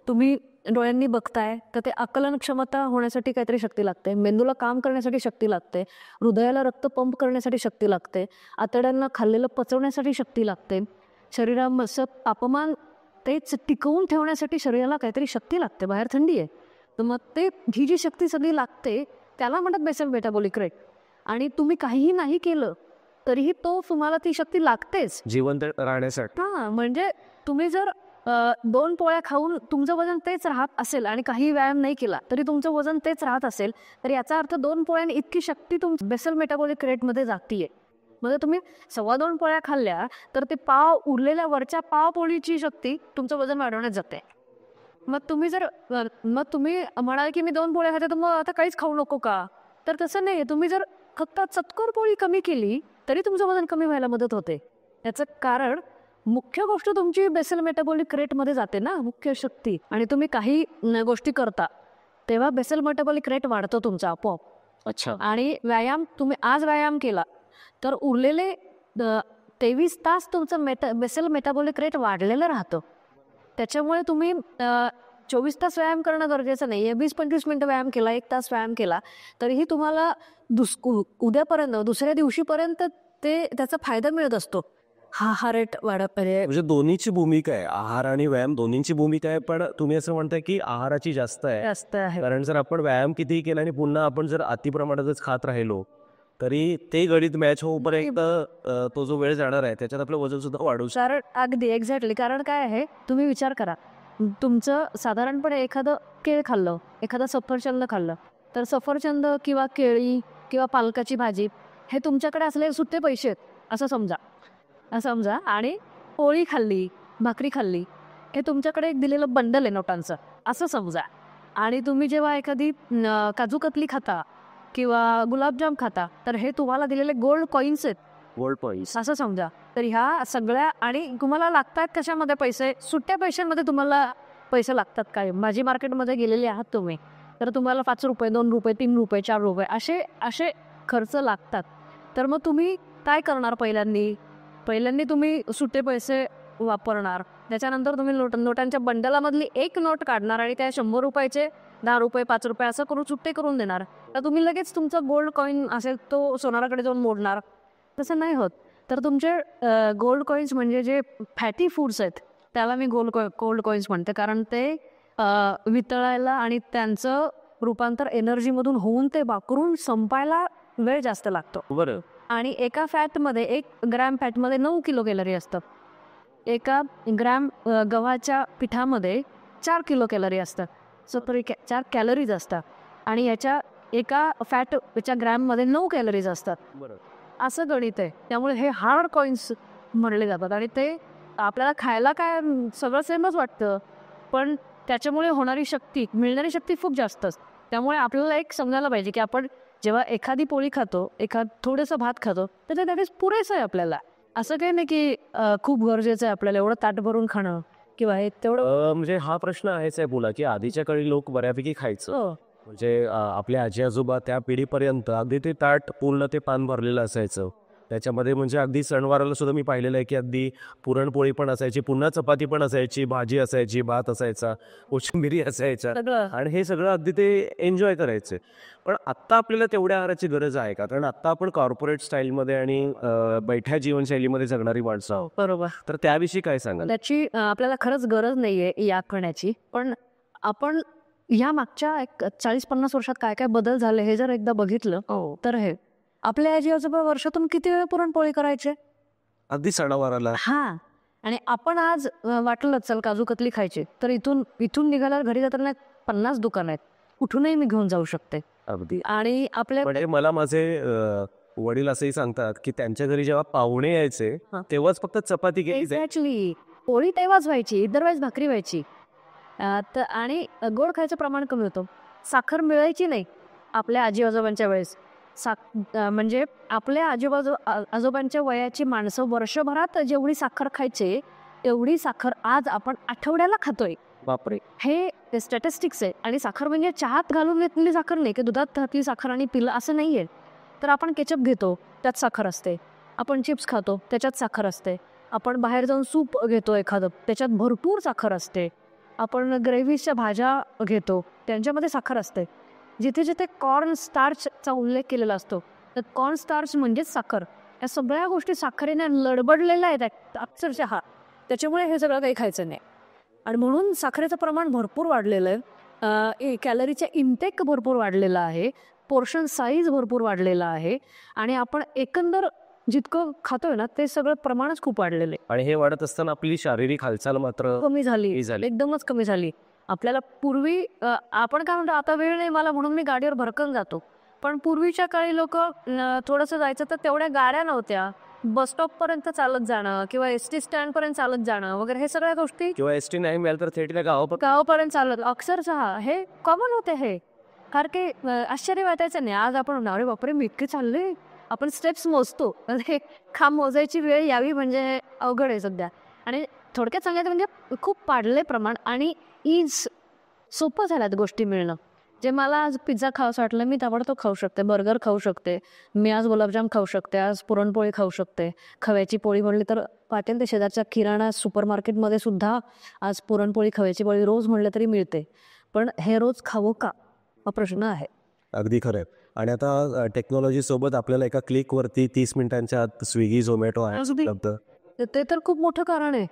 तुम्ही डोळ्यांनी बघताय तर ते आकलन क्षमता होण्यासाठी काहीतरी शक्ती लागते, मेंदूला काम करण्यासाठी शक्ती लागते, हृदयाला रक्त पंप करण्यासाठी शक्ती लागते, आतड्यांना खाल्लेलं पचवण्यासाठी शक्ती लागते, शरीराचं तापमान तेच टिकवून ठेवण्यासाठी शरीराला काहीतरी शक्ती लागते, बाहेर थंडी आहे तर मग ते ही जी शक्ती सगळी लागते त्याला म्हणतात बेसल मेटाबॉलिक रेट. आणि तुम्ही काहीही नाही केलं तरीही तुम्हाला ती शक्ती लागतेच जिवंत राहण्यासाठी. म्हणजे तुम्ही जर 2 पोळ्या खाऊन तुमचं वजन तेच राहत असेल आणि काही व्यायाम नाही केला तरी तुमचं वजन तेच राहत असेल तर याचा अर्थ 2 पोळ्यांनी इतकी शक्ती तुमच्या बेसल मेटाबॉलिक रेटमध्ये जातीये. म्हणजे तुम्ही 2.25 पोळ्या खाल्ल्या तर ते उरलेल्या वरच्या पाव पोळीची शक्ती तुमचं वजन वाढवण्यात जाते. मग तुम्ही म्हणाल की मी 2 पोळ्या खाते तर मग आता काहीच खाऊ नको का, तर तसं नाही. तुम्ही जर फक्त चतकोर पोळी कमी केली तरी तुमचं वजन कमी व्हायला मदत होते. याचं कारण मुख्य गोष्ट तुमची बेसल मेटाबॉलिक रेटमध्ये जाते ना, मुख्य शक्ती. आणि तुम्ही काही गोष्टी करता तेव्हा बेसल मेटाबॉलिक रेट वाढतो तुमचा आपोआप. अच्छा. आणि तुम्ही आज व्यायाम केला तर उरलेले 23 तास तुमचं बेसल मेटाबॉलिक रेट वाढलेलं राहतं. त्याच्यामुळे तुम्ही 24 तास व्यायाम करणं गरजेचं नाही आहे. 20-25 मिनिटं व्यायाम केला, 1 तास व्यायाम केला तरीही तुम्हाला उद्यापर्यंत दुसऱ्या दिवशीपर्यंत त्याचा फायदा मिळत असतो. हा रेट वाढत म्हणजे दोन्हीची भूमिका आहे, आहार आणि व्यायाम दोन्हीची भूमिका आहे. पण तुम्ही असं म्हणताय की आहाराची जास्त आहे. कारण जर आपण व्यायाम कितीही केला आणि पुन्हा आपण जर अतिप्रमाणातच खात राहिलो तरी ते गणित मॅच होऊपर्यंत तो जो वेळ जाणार आहे त्याच्यात आपलं वजन सुद्धा वाढू शकतं. कारण अगदी एक्झॅक्टली. कारण काय आहे, तुम्ही विचार करा, तुमचं साधारणपणे एखादं केळ खाल्लं, एखादं सफरचंद खाल्लं तर सफरचंद किंवा केळी किंवा पालकाची भाजी हे तुमच्याकडे असलेले सुट्टे पैसे आहेत असं समजा. आणि पोळी खाल्ली, भाकरी खाल्ली हे तुमच्याकडे एक दिलेलं बंडल आहे नोटांचं असं समजा. आणि तुम्ही जेव्हा एखादी काजू कतली खाता किंवा गुलाबजाम खाता तर हे तुम्हाला दिलेले गोल्ड कॉईन्स आहेत, गोल्ड कॉईन्स असं समजा. तर ह्या सगळ्या, आणि तुम्हाला लागतात कशामध्ये पैसे, सुट्ट्या पैशांमध्ये तुम्हाला पैसे लागतात. काय भाजी मार्केटमध्ये गेलेले आहात तुम्ही तर तुम्हाला 5 रुपये, 2 रुपये, 3 रुपये, 4 रुपये असे खर्च लागतात. तर मग तुम्ही काय करणार, पहिल्यांदी तुम्ही सुट्टे पैसे वापरणार, त्याच्यानंतर तुम्ही नोटांच्या बंडलामधली एक नोट काढणार आणि त्या 100 रुपयाचे 10 रुपये, 5 रुपये असं करून सुट्टे करून देणार. तर तुम्ही लगेच तुमचा गोल्ड कॉईन असेल तो सोनाराकडे जाऊन मोडणार. तसं नाही होत. तर तुमचे गोल्ड कॉईन्स म्हणजे जे फॅटी फूड्स आहेत त्याला मी गोल्ड कॉईन्स म्हणते. कारण ते वितळायला आणि त्यांचं रूपांतर एनर्जीमधून होऊन ते वापरून संपायला वेळ जास्त लागतो. बरं. आणि एका फॅटमध्ये 1 ग्रॅम फॅटमध्ये 9 किलो कॅलरी असतात. 1 ग्रॅम गव्हाच्या पिठामध्ये 4 किलो कॅलरी असतात. 4 कॅलरीज असतात. आणि एका फॅटच्या ग्रॅममध्ये 9 कॅलरीज असतात. बरं. असं गणित आहे. त्यामुळे हे हार्ड कॉईन्स म्हणले जातात. आणि ते आपल्याला खायला काय सगळं सेमच वाटतं पण त्याच्यामुळे होणारी शक्ती, मिळणारी शक्ती खूप जास्त असते. त्यामुळे आपल्याला एक समजायला पाहिजे की आपण जेव्हा एखादी पोळी खातो, थोडंसं भात खातो तर ते त्यावेळेस पुरेसं आहे आपल्याला. असं काही नाही की खूप गरजेचं आहे आपल्याला एवढं ताट भरून खाणं किंवा हे तेवढं. म्हणजे हा प्रश्न आहेच आहे बोला की आधीच्या काळी लोक बऱ्यापैकी खायचं. म्हणजे आपल्या आजी आजोबा त्या पिढीपर्यंत अगदी ते ताट पूर्ण ते पान भरलेलं असायचं. त्याच्यामध्ये म्हणजे अगदी सणवाराला सुद्धा मी पाहिलेलं आहे की अगदी पुरणपोळी पण असायची, पुन्हा चपाती पण असायची, भाजी असायची, भात असायचा, कोशिंबिरी असायच्या, आणि हे सगळं अगदी ते एन्जॉय करायचे. पण आत्ता आपल्याला तेवढ्या आहाराची गरज आहे का? कारण आत्ता आपण कॉर्पोरेट स्टाईलमध्ये आणि बैठ्या जीवनशैलीमध्ये जगणारी माणसं आहोत. बरोबर. तर त्याविषयी काय सांगाल? त्याची आपल्याला खरंच गरज नाहीये या करण्याची. पण आपण ह्या मागच्या एक 40-50 वर्षात काय काय बदल झाले हे जर एकदा बघितलं तर हे आपल्या आजी आजोबा वर्षातून किती वेळ पुरणपोळी करायचे? अगदी सणावाराला. हा. आणि आपण आज वाटलं चल काजू कतली खायची तर इथून इथून निघाल्यावर घरी जाताना 50 दुकान आहेत, कुठूनही मी घेऊन जाऊ शकते. अगदी. आणि आपल्या म्हणजे मला माझे वडील असंही सांगतात की त्यांच्या घरी जेव्हा पाहुणे यायचे तेव्हाच फक्त चपाती केली जायची. एक्झॅक्टली पोळी तेव्हाच व्हायची, इतरवेळेस भाकरी व्हायची. आणि गोड खायचं प्रमाण कमी होतं. साखर मिळायची नाही आपल्या आजी आजोबांच्या वेळेस. म्हणजे आपल्या आजोबांच्या वयाची माणसं वर्षभरात जेवढी साखर खायचे तेवढी साखर आज आपण आठवड्याला खातोय. बापरे. हे स्टॅटिस्टिक्स आहे. आणि साखर म्हणजे चहात घालून घेतलेली साखर नाही की दुधात घातली साखर आणि पिलं असं नाही आहे. तर आपण केचप घेतो त्यात साखर असते, आपण चिप्स खातो त्याच्यात साखर असते, आपण बाहेर जाऊन सूप घेतो एखादं त्याच्यात भरपूर साखर असते, आपण ग्रेव्हीच्या भाज्या घेतो त्यांच्यामध्ये साखर असते. जिथे जिथे कॉर्न स्टार्चचा उल्लेख केलेला असतो तर कॉर्न स्टार्च म्हणजेच साखर. या सगळ्या गोष्टी साखरेने लडबडलेल्या आहेत अक्षरशः. त्याच्यामुळे हे सगळं काही खायचं नाही. आणि म्हणून साखरेचं प्रमाण भरपूर वाढलेलं आहे, कॅलरीचा इंटेक भरपूर वाढलेला आहे, पोर्शन साईज भरपूर वाढलेला आहे. आणि आपण एकंदर जितकं खातोय ना ते सगळं प्रमाणच खूप वाढलेलं आहे. आणि हे वाढत असताना आपली शारीरिक हालचाल मात्र कमी झाली, एकदमच कमी झाली. आपल्याला पूर्वी आपण काय म्हणतो आता वेळ नाही मला म्हणून मी गाडीवर भरकन जातो, पण पूर्वीच्या काळी लोक थोडंसं जायचं तर तेवढ्या गाड्या नव्हत्या. बसस्टॉप पर्यंत चालत जाणं किंवा एसटी स्टँड पर्यंत चालत जाणं वगैरे हे सगळ्या गोष्टी, किंवा एसटी नाही मिळालं तर थेटला गावापर्यंत चालत अक्षरशः हे कॉमन होते. हे फार काही आश्चर्य वाटायचं नाही. आज आपण अरे बापरे मी इतके चालले, आपण स्टेप्स मोजतो. हे खांब मोजायची वेळ यावी म्हणजे अवघड आहे सध्या. आणि थोडक्यात सांगायचं म्हणजे खूप वाढले प्रमाण आणि सोपं झाल्यात गोष्टी मिळणं. जे मला आज पिझ्झा खावंसं वाटलं मी ताबडतोब खाऊ शकते, बर्गर खाऊ शकते, मी आज गुलाबजाम खाऊ शकते, आज पुरणपोळी खाऊ शकते. खव्याची पोळी म्हणली तर वाटेल ते शेजारच्या किराणा सुपरमार्केटमध्ये सुद्धा आज पुरणपोळी खव्याची पोळी रोज म्हणलं तरी मिळते. पण हे रोज खावं का हा प्रश्न आहे. अगदी खरं आहे. आणि आता टेक्नॉलॉजी सोबत आपल्याला एका क्लिकवरती 30 मिनिटांच्या आत स्विगी झोमॅटो आहे उपलब्ध. ते तर खूप मोठं कारण आहे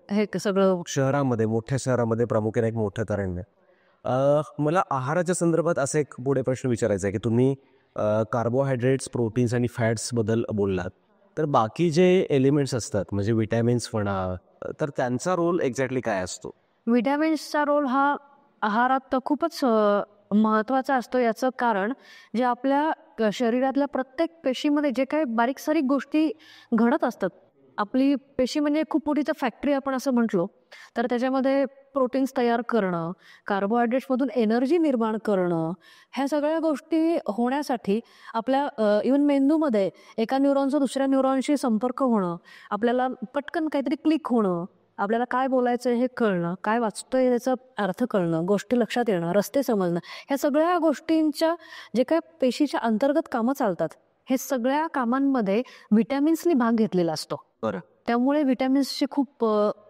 हे सगळं शहरामध्ये, मोठ्या शहरामध्ये प्रामुख्याने एक मोठं कारण आहे. मला आहाराच्या संदर्भात असा एक पुढे प्रश्न विचारायचा आहे की तुम्ही कार्बोहायड्रेट्स, प्रोटीन्स आणि फॅट्स बद्दल बोललात, तर बाकी जे एलिमेंट्स असतात म्हणजे विटॅमिन्स म्हणा, तर त्यांचा रोल एक्झॅक्टली काय असतो? विटॅमिन्सचा रोल हा आहारात खूपच महत्त्वाचा असतो. याचं कारण जे आपल्या शरीरातल्या प्रत्येक पेशीमध्ये जे काही बारीक सारीक गोष्टी घडत असतात, आपली पेशी म्हणजे खूप मोठी तर फॅक्टरी आपण असं म्हटलो तर त्याच्यामध्ये प्रोटीन्स तयार करणं, कार्बोहायड्रेट्समधून एनर्जी निर्माण करणं, ह्या सगळ्या गोष्टी होण्यासाठी आपल्या इव्हन मेंदूमध्ये एका न्यूरॉनचा दुसऱ्या न्यूरॉनशी संपर्क होणं, आपल्याला पटकन काहीतरी क्लिक होणं, आपल्याला काय बोलायचं हे कळणं, काय वाचतोय त्याचा अर्थ कळणं, गोष्टी लक्षात येणं, रस्ते समजणं, ह्या सगळ्या गोष्टींच्या जे काय पेशीच्या अंतर्गत कामं चालतात हे सगळ्या कामांमध्ये विटॅमिन्सनी भाग घेतलेला असतो. बरं. त्यामुळे विटॅमिन्सची खूप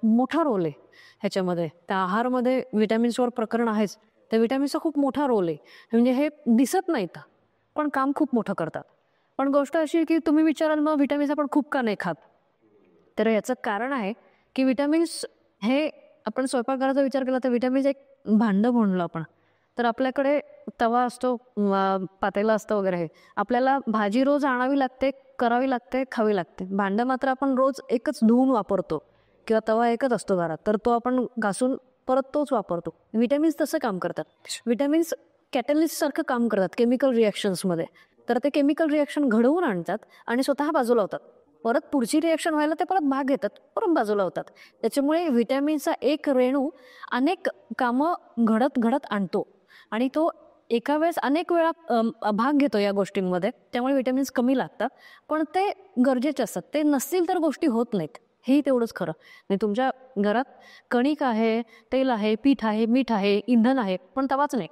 मोठा रोल आहे ह्याच्यामध्ये. त्या आहारमध्ये विटॅमिन्सवर प्रकरण आहेच, त्या विटॅमिन्सचा खूप मोठा रोल आहे. म्हणजे हे दिसत नाहीत पण काम खूप मोठं करतात. पण गोष्ट अशी की तुम्ही विचाराल मग विटॅमिन्स आपण खूप का नाही खात, तर याचं कारण आहे की विटॅमिन्स हे आपण स्वयंपाकघराचा विचार केला तर विटॅमिन्स एक भांडं म्हणलो आपण तर आपल्याकडे तवा असतो, पातेलं असतं वगैरे. हे आपल्याला भाजी रोज आणावी लागते, करावी लागते, खावी लागते. भांडं मात्र आपण रोज एकच धुवून वापरतो किंवा तवा एकच असतो घरात तर तो आपण घासून परत तोच वापरतो. विटॅमिन्स तसं काम करतात. विटॅमिन्स कॅटलिस्ट सारखं काम करतात केमिकल रिॲक्शन्समध्ये. तर ते केमिकल रिॲक्शन घडवून आणतात आणि स्वतः बाजूला होतात. परत पुढची रिॲक्शन व्हायला ते परत भाग घेतात, परत बाजूला होतात. त्याच्यामुळे विटॅमिन्सचा एक रेणू अनेक कामं घडत आणतो आणि तो एका वेळेस अनेक वेळा भाग घेतो या गोष्टींमध्ये. त्यामुळे विटॅमिन्स कमी लागतात पण ते गरजेचे असतात. ते नसतील तर गोष्टी होत नाहीत, हेही तेवढंच खरं. नाही तुमच्या घरात कणिक आहे, तेल आहे, पीठ आहे, मीठ आहे, इंधन आहे पण तवाच नाही,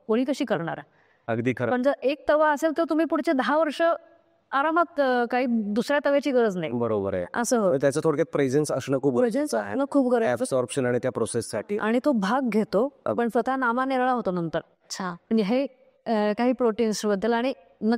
पोळी कशी करणार? अगदी खरं. पण जर एक तवा असेल तर तुम्ही पुढचे 10 वर्ष आरामात काही दुसऱ्या तव्याची गरज नाही. बरोबर आहे. असं त्याचं थोडक्यात प्रेझेन्स असणं खूप खूप गरज ॲब्सॉर्प्शन आणि त्या प्रोसेससाठी. आणि तो भाग घेतो पण स्वतः नामानिराळा होतो नंतर. म्हणजे हे काही प्रोटीन्स बद्दल आणि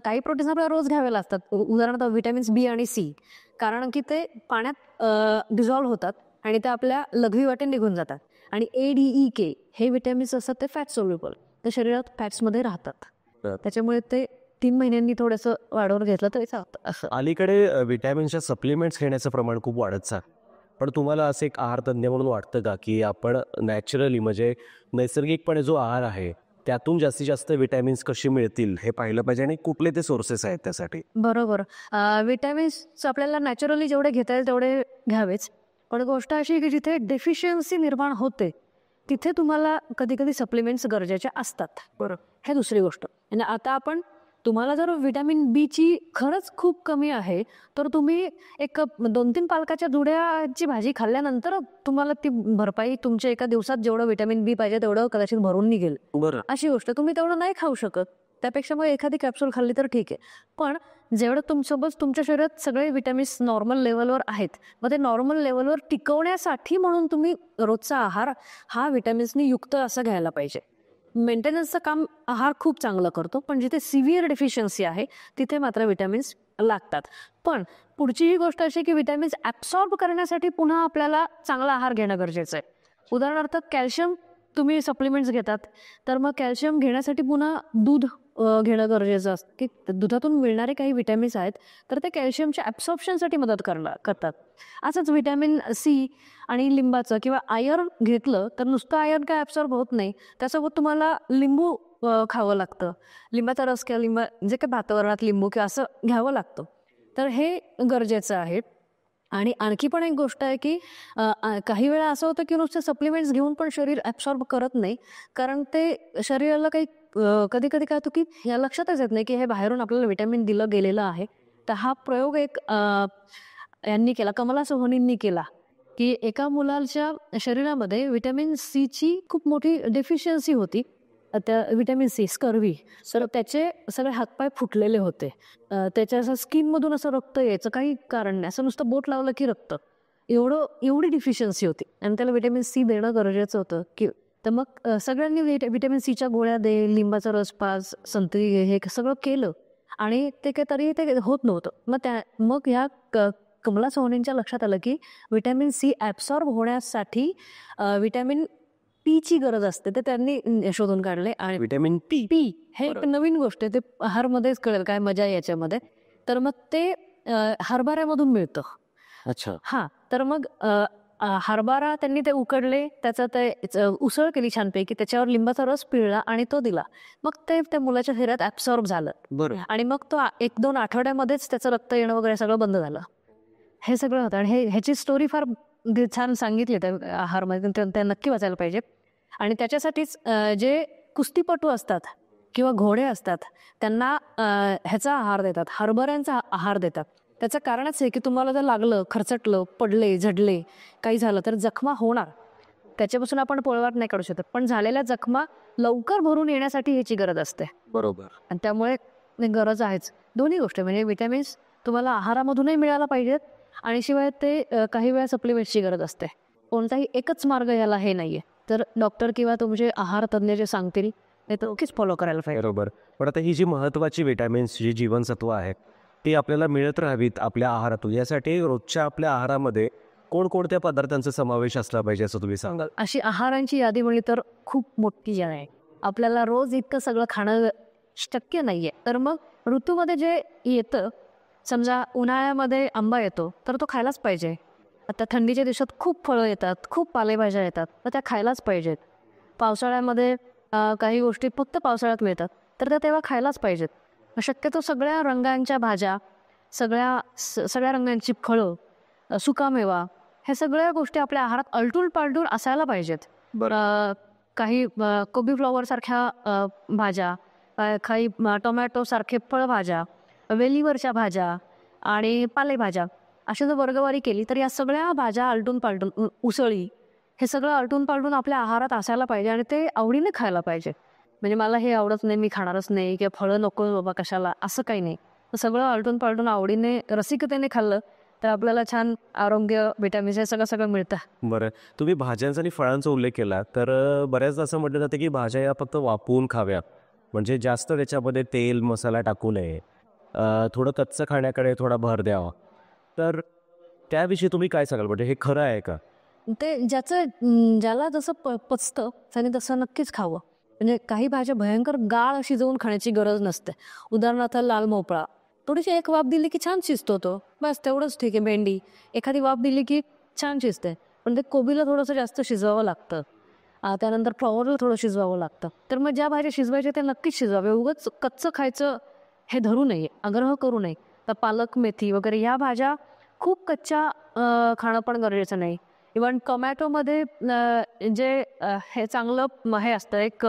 काही प्रोटीन्स आपल्याला रोज घ्यावे लागतात. उदाहरणार्थ विटॅमिन्स बी आणि सी, कारण की ते पाण्यात डिझॉल्व्ह होतात आणि ते आपल्या लघवी वाटे निघून जातात. आणि ADEK हे विटॅमिन्स असतात ते फॅट सोल्युबल. ते शरीरात फॅट्समध्ये राहतात. त्याच्यामुळे ते 3 महिन्यांनी थोडंसं वाढवून घेतलं तरी चालतं असं. अलीकडे विटॅमिन्सच्या सप्लिमेंट्स घेण्याचं प्रमाण खूप वाढत चाललं. पण तुम्हाला असं एक आहारतज्ञ म्हणून वाटतं का की आपण नॅचरली म्हणजे नैसर्गिकपणे जो आहार आहे त्यातून जास्तीत जास्त विटॅमिन्स कशी मिळतील हे पाहिलं पाहिजे आणि कुठले ते सोर्सेस आहेत त्यासाठी? बरोबर. विटॅमिन्स आपल्याला नॅचरली जेवढे घेता येईल तेवढे घ्यावेच. पण गोष्ट अशी आहे की जिथे डेफिशियन्सी निर्माण होते तिथे तुम्हाला कधी कधी सप्लिमेंट्स गरजेचे असतात. बरोबर. हे दुसरी गोष्ट. आणि आता आपण तुम्हाला जर व्हिटॅमिन बीची खरंच खूप कमी आहे तर तुम्ही एक 2-3 पालकाच्या जुड्याची भाजी खाल्ल्यानंतर तुम्हाला ती भरपाई तुमच्या एका दिवसात जेवढं व्हिटॅमिन बी पाहिजे तेवढं कदाचित भरून निघेल. बरं. अशी गोष्ट. तुम्ही तेवढं नाही खाऊ शकत. त्यापेक्षा मग एखादी कॅप्सूल खाल्ली तर ठीक आहे. पण जेवढं तुमच्यासोबत तुमच्या शरीरात सगळे विटॅमिन्स नॉर्मल लेवलवर आहेत, मग ते नॉर्मल लेवलवर टिकवण्यासाठी म्हणून तुम्ही रोजचा आहार हा विटॅमिन्सनी युक्त असा घ्यायला पाहिजे. मेंटेनन्सचं काम आहार खूप चांगलं करतो, पण जिथे सिव्हिअर डेफिशियन्सी आहे तिथे मात्र विटॅमिन्स लागतात. पण पुढची ही गोष्ट अशी की विटॅमिन्स ॲब्सॉर्ब करण्यासाठी पुन्हा आपल्याला चांगला आहार घेणं गरजेचं आहे. उदाहरणार्थ कॅल्शियम तुम्ही सप्लिमेंट्स घेतात तर मग कॅल्शियम घेण्यासाठी पुन्हा दूध घेणं गरजेचं असतं की दुधातून मिळणारे काही विटॅमिन्स आहेत तर ते कॅल्शियमच्या ॲब्सॉर्प्शनसाठी मदत करतात. असंच विटॅमिन सी आणि लिंबाचं किंवा आयर्न घेतलं तर नुसतं आयर्न काय ॲब्सॉर्ब होत नाही, त्यासोबत तुम्हाला लिंबू खावं लागतं. लिंबाचा रस किंवा जे काही वातावरणात लिंबू किंवा असं घ्यावं लागतं. तर हे गरजेचं आहे. आणि आणखी पण एक गोष्ट आहे की काही वेळा असं होतं की नुसते सप्लिमेंट्स घेऊन पण शरीर ॲब्सॉर्ब करत नाही, कारण ते शरीराला काही कधी कधी काय होतं की या लक्षातच येत नाही की हे बाहेरून आपल्याला विटॅमिन दिलं गेलेलं आहे. तर हा प्रयोग एक यांनी केला, कमला सोहोनींनी केला की एका मुलाच्या शरीरामध्ये विटॅमिन सीची खूप मोठी डेफिशियन्सी होती. त्या विटॅमिन सी स्कर्वी. तर त्याचे सगळे हातपाय फुटलेले होते. त्याच्या असं स्किनमधून असं रक्त यायचं काही कारण नाही, असं नुसतं बोट लावलं की रक्त, एवढी डिफिशियन्सी होती आणि त्याला विटॅमिन सी देणं गरजेचं होतं की. तर मग सगळ्यांनी विटॅमिन सीच्या गोळ्या दे, लिंबाचा रस पाज, संत्री घे, हे सगळं केलं आणि ते काही तरी ते होत नव्हतं. मग ह्या कमला सोहोनींच्या लक्षात आलं की विटॅमिन सी ॲब्सॉर्ब होण्यासाठी विटॅमिन पीची गरज असते. ते त्यांनी शोधून काढले. आणि विटॅमिन पी हे एक नवीन गोष्ट आहे, ते आहारमध्येच कळेल काय मजा आहे याच्यामध्ये. तर मग ते हरभऱ्यामधून मिळतं. अच्छा. हां. तर मग हरभरा त्यांनी ते उकडले, त्याचं ते उसळ केली छानपैकी, त्याच्यावर लिंबाचा रस पिळला आणि तो दिला. मग ते त्या मुलाच्या शरीरात ॲब्सॉर्ब झालं. बरं. आणि मग तो 1-2 आठवड्यामध्येच त्याचं रक्त येणं वगैरे सगळं बंद झालं. हे सगळं होतं. आणि ह्याची स्टोरी फार छान सांगितली त्या आहारमध्ये, त्या नक्की वाचायला पाहिजे. आणि त्याच्यासाठीच जे कुस्तीपटू असतात किंवा घोडे असतात त्यांना ह्याचा आहार देतात, हरभऱ्यांचा आहार देतात. त्याचं कारणच आहे की तुम्हाला जर लागलं, खरचटलं, पडले, झडले, काही झालं तर जखमा होणार. त्याच्यापासून आपण पळवाट नाही काढू शकत, पण झालेल्या जखमा लवकर भरून येण्यासाठी ह्याची गरज असते. बरोबर. आणि त्यामुळे गरज आहेच. दोन्ही गोष्टी म्हणजे विटॅमिन्स तुम्हाला आहारामधूनही मिळायला पाहिजेत आणि शिवाय ते काही वेळा सप्लिमेंट्सची गरज असते. कोणताही एकच मार्ग याला हे नाहीये. तर डॉक्टर किंवा तुमचे आहार तज्ज्ञ जे सांगतील ते तर नक्कीच फॉलो करायला पाहिजे. बरोबर. पण आता ही जी महत्त्वाची विटॅमिन्स, जी जीवनसत्व आहेत ती आपल्याला मिळत राहावीत आपल्या आहारातून, यासाठी रोजच्या आपल्या आहारामध्ये कोणकोणत्या पदार्थांचा समावेश असला पाहिजे असं तुम्ही सांगाल? अशी आहारांची यादी म्हणली तर खूप मोठी आहे. आपल्याला रोज इतकं सगळं खाणं शक्य नाहीये. तर मग ऋतूमध्ये जे येतं, समजा उन्हाळ्यामध्ये आंबा येतो तर तो खायलाच पाहिजे. आता थंडीच्या दिवसात खूप फळं येतात, खूप पालेभाज्या येतात, तर त्या खायलाच पाहिजेत. पावसाळ्यामध्ये काही गोष्टी फक्त पावसाळ्यात मिळतात तर त्या तेव्हा खायलाच पाहिजेत. शक्यतो सगळ्या रंगांच्या भाज्या, सगळ्या रंगांची फळं, सुकामेवा, ह्या सगळ्या गोष्टी आपल्या आहारात अलटून पालटून असायला पाहिजेत. काही कोबी फ्लॉवरसारख्या भाज्या, काही टोमॅटोसारखे फळभाज्या, वेलीवरच्या भाज्या आणि पालेभाज्या, अशी जर वर्गवारी केली तर या सगळ्या भाज्या आलटून पालटून, उसळी, हे सगळं आलटून पालटून आपल्या आहारात असायला पाहिजे आणि ते आवडीने खायला पाहिजे. म्हणजे मला हे आवडत नाही, मी खाणारच नाही, किंवा फळं नको बाबा कशाला, असं काही नाही. सगळं आलटून पालटून आवडीने रसिकतेने खाल्लं तर आपल्याला छान आरोग्य, विटॅमिन्स हे सगळं मिळतं. बरं. तुम्ही भाज्यांचा आणि फळांचा उल्लेख केला तर बऱ्याचदा असं म्हटलं जातं की भाज्या या फक्त वाफवून खाव्यात, म्हणजे जास्त त्याच्यामध्ये तेल मसाला टाकू नये, थोडं कच्चं खाण्याकडे थोडा भर द्यावा. तर त्याविषयी तुम्ही काय सांगाल? म्हणजे हे खरं आहे का? ते ज्याला जसं पचतं त्याने तसं नक्कीच खावं. म्हणजे काही भाज्या भयंकर गाळ शिजवून खाण्याची गरज नसते. उदाहरणार्थ लाल मोपळा थोडीशी एक वाफ दिली की छान शिजतो तो, बस तेवढंच ठीक आहे. भेंडी एखादी वाफ दिली की छान शिजते, पण ते कोबीला थोडंसं जास्त शिजवावं लागतं. त्यानंतर फ्लॉवरला थोडं शिजवावं लागतं. तर मग ज्या भाज्या शिजवायच्या त्या नक्कीच शिजवाव्या. उगाच कच्चं खायचं हे धरू नये, आग्रह करू नये. तर पालक मेथी वगैरे ह्या भाज्या खूप कच्च्या खाणं पण गरजेचं नाही. इव्हन टोमॅटोमध्ये जे हे चांगलं हे असतं, एक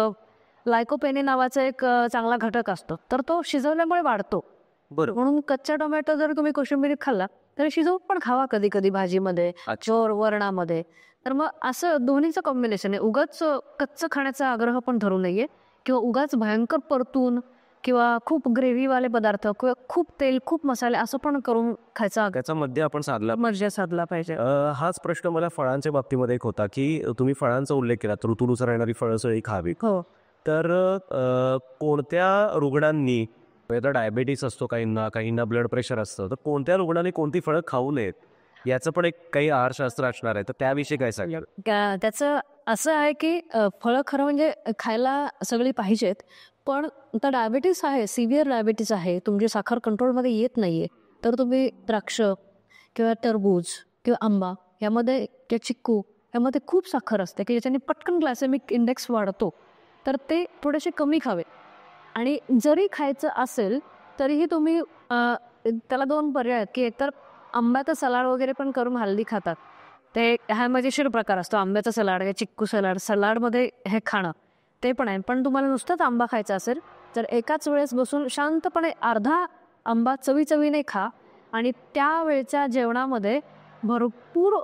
लायकोपेनी नावाचा एक चांगला घटक असतो, तर तो शिजवल्यामुळे वाढतो. बरोबर. म्हणून कच्चा टोमॅटो जर तुम्ही कोशिंबिरीत खाल्ला तर शिजवून पण खावा कधी कधी भाजीमध्ये, चोर वरणामध्ये. तर मग असं दोन्हीचं कॉम्बिनेशन आहे. उगाच कच्चं खाण्याचा आग्रह पण धरू नये, किंवा उगाच भयंकर परतून किंवा खूप ग्रेव्हीवाले पदार्थ किंवा खूप तेल खूप मसाले असं पण करून खायचा त्याचा मध्ये आपण साधला. मर्जा साधला पाहिजे. हाच प्रश्न मला फळांच्या बाबतीमध्ये एक होता की तुम्ही फळांचा उल्लेख केला, ऋतूनुसार येणारी फळं सगळी खावी. हो. तर कोणत्या रुग्णांनी, आता डायबेटीस असतो काहींना ब्लड प्रेशर असतं, तर कोणत्या रुग्णांनी कोणती फळं खाऊ नयेत याचं पण एक काही आहारशास्त्र असणार आहे, तर त्याविषयी काय सांगाल? त्याचं असं आहे की फळं खरं म्हणजे खायला सगळी पाहिजेत, पण आता डायबिटीस आहे, सिव्हिअर डायबिटीस आहे, तुमची साखर कंट्रोलमध्ये येत नाहीये, तर तुम्ही द्राक्ष किंवा टरबूज किंवा आंबा यामध्ये किंवा चिक्कू यामध्ये खूप साखर असते की ज्याच्याने पटकन ग्लायसेमिक इंडेक्स वाढतो, तर ते थोडेसे कमी खावे. आणि जरी खायचं असेल तरीही तुम्ही त्याला दोन पर्याय आहेत की एकतर आंब्याचं सलाड वगैरे पण करून हल्ली खातात, ते हा मजेशीर प्रकार असतो. आंब्याचं सलाड किंवा चिक्कू सलाडमध्ये हे खाणं ते पण आहे. पण तुम्हाला नुसतंच आंबा खायचा असेल तर एकाच वेळेस बसून शांतपणे अर्धा आंबा चवीचवीने खा, आणि त्यावेळच्या जेवणामध्ये भरपूर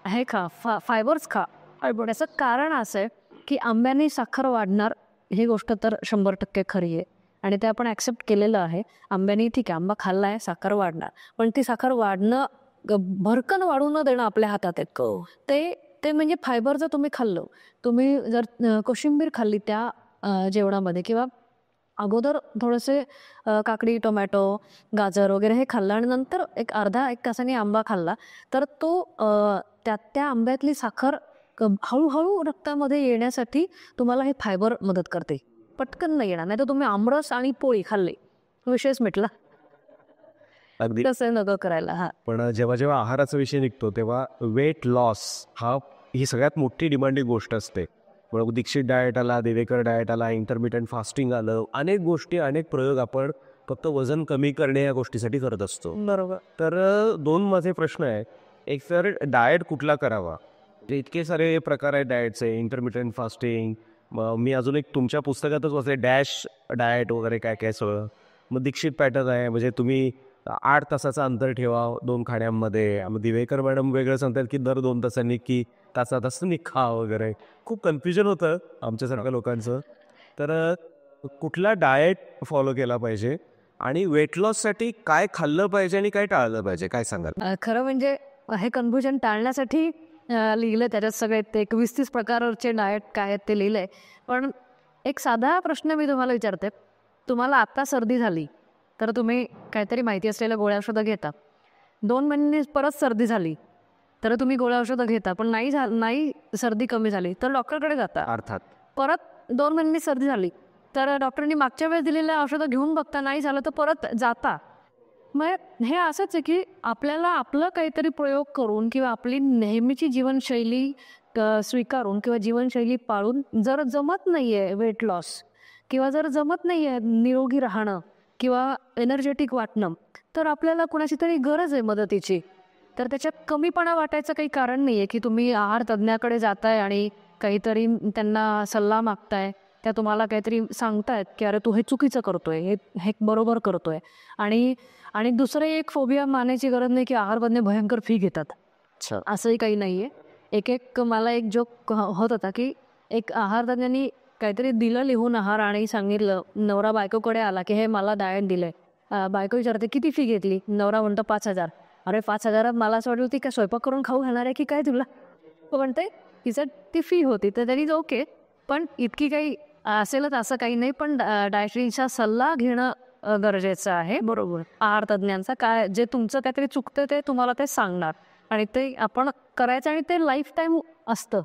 हे खा, फायबर्स खा. याचं कारण असं आहे की आंब्याने साखर वाढणार, ही गोष्ट तर 100% खरी आहे आणि ते आपण ॲक्सेप्ट केलेलं आहे. आंब्याने ठीक आहे, आंबा खाल्ला आहे, साखर वाढणार, पण ती साखर वाढणं भरकन वाढू न देणं आपल्या हातात आहे. ते म्हणजे फायबर जर तुम्ही खाल्लं, तुम्ही जर कोशिंबीर खाल्ली त्या जेवणामध्ये, किंवा अगोदर थोडेसे काकडी, टोमॅटो, गाजर वगैरे हे खाल्लं आणि नंतर एक अर्धा एक तासाने आंबा खाल्ला, तर तो त्या आंब्यातली साखर हळूहळू रक्तामध्ये येण्यासाठी तुम्हाला हे फायबर मदत करते. पटकन नाही येणार. नाही तर तुम्ही आमरस आणि पोळी खाल्ली, विषयच मिटला. अगदी. तसं नको करायला. पण जेव्हा जेव्हा आहाराचा विषय निघतो तेव्हा वेट लॉस ही सगळ्यात मोठी डिमांडिंग गोष्ट असते. मग दीक्षित डाएट आला, देवेकर डाएट आला, इंटरमिटंट फास्टिंग आलं, अनेक गोष्टी, अनेक प्रयोग आपण फक्त वजन कमी करणे या गोष्टीसाठी करत असतो. बरोबर. तर दोन माझे प्रश्न आहे. एक तर डाएट कुठला करावा, म्हणजे इतके सारे प्रकार आहेत डाएटचे, इंटरमिटंट फास्टिंग, मी अजून एक तुमच्या पुस्तकातच वाचले डॅश डाएट वगैरे काय काय सगळं. मग दीक्षित पॅटर्न आहे, म्हणजे तुम्ही 8 तासाचं अंतर ठेवा 2 खाण्यामध्ये. मग दिवेकर मॅडम वेगळं सांगतात की दर 2 तासांनी की तासातासांनी खा वगैरे. खूप कन्फ्युजन होतं आमच्यासारख्या लोकांचं. तर कुठला डाएट फॉलो केला पाहिजे आणि वेट लॉससाठी काय खाल्लं पाहिजे आणि काय टाळलं पाहिजे, काय सांगाल? खरं म्हणजे हे कन्फ्युजन टाळण्यासाठी लिहिलं त्याच्यात सगळे ते 21-30 प्रकारचे डाएट काय आहेत ते लिहिलंय. पण एक साधा प्रश्न मी तुम्हाला विचारते, तुम्हाला आता सर्दी झाली तर तुम्ही काहीतरी माहिती असलेल्या गोळ्या औषधं घेता. 2 महिन्यांनी परत सर्दी झाली तर तुम्ही गोळ्या औषधं घेता, पण नाही सर्दी कमी झाली तर डॉक्टरकडे जाता. अर्थात. परत 2 महिन्यांनी सर्दी झाली तर डॉक्टरांनी मागच्या वेळेस दिलेल्या औषधं घेऊन बघता, नाही झालं तर परत जाता. मग हे असंच आहे की आपल्याला आपलं काहीतरी प्रयोग करून किंवा आपली नेहमीची जीवनशैली स्वीकारून किंवा जीवनशैली पाळून जर जमत नाही आहे वेट लॉस, किंवा जर जमत नाही आहे निरोगी राहणं किंवा एनर्जेटिक वाटणं, तर आपल्याला कुणाची तरी गरज आहे मदतीची. तर त्याच्यात कमीपणा वाटायचं काही कारण नाही आहे की तुम्ही आहार तज्ज्ञाकडे जाताय आणि काहीतरी त्यांना सल्ला मागताय, त्या तुम्हाला काहीतरी सांगतायत की अरे तू हे चुकीचं करतोय, हे बरोबर करतोय. आणि दुसरं एक फोबिया मानायची गरज नाही की आहारतज्ञ भयंकर फी घेतात, असंही काही नाही आहे. मला एक जोक होत होता की एक आहारतज्ञांनी काहीतरी दिलं लिहून आहार आणि सांगितलं, नवरा बायकोकडे आला की हे मला डाएट दिलंय. बायको विचारते किती फी घेतली, नवरा म्हणतो 5,000. अरे 5,000 मला असं वाटलं ती काय स्वयंपाक करून खाऊ घालणार आहे की काय तुला, म्हणते तिचं ती फी होती तर तरी ओके, पण इतकी काही असेलच असं काही नाही. पण डायटरीचा सल्ला घेणं गरजेचं आहे. बरोबर. आहार तज्ज्ञांचा काय जे तुमचं काहीतरी चुकतं ते तुम्हाला ते सांगणार, आणि ते आपण करायचं आणि ते लाईफ टाईम असतं.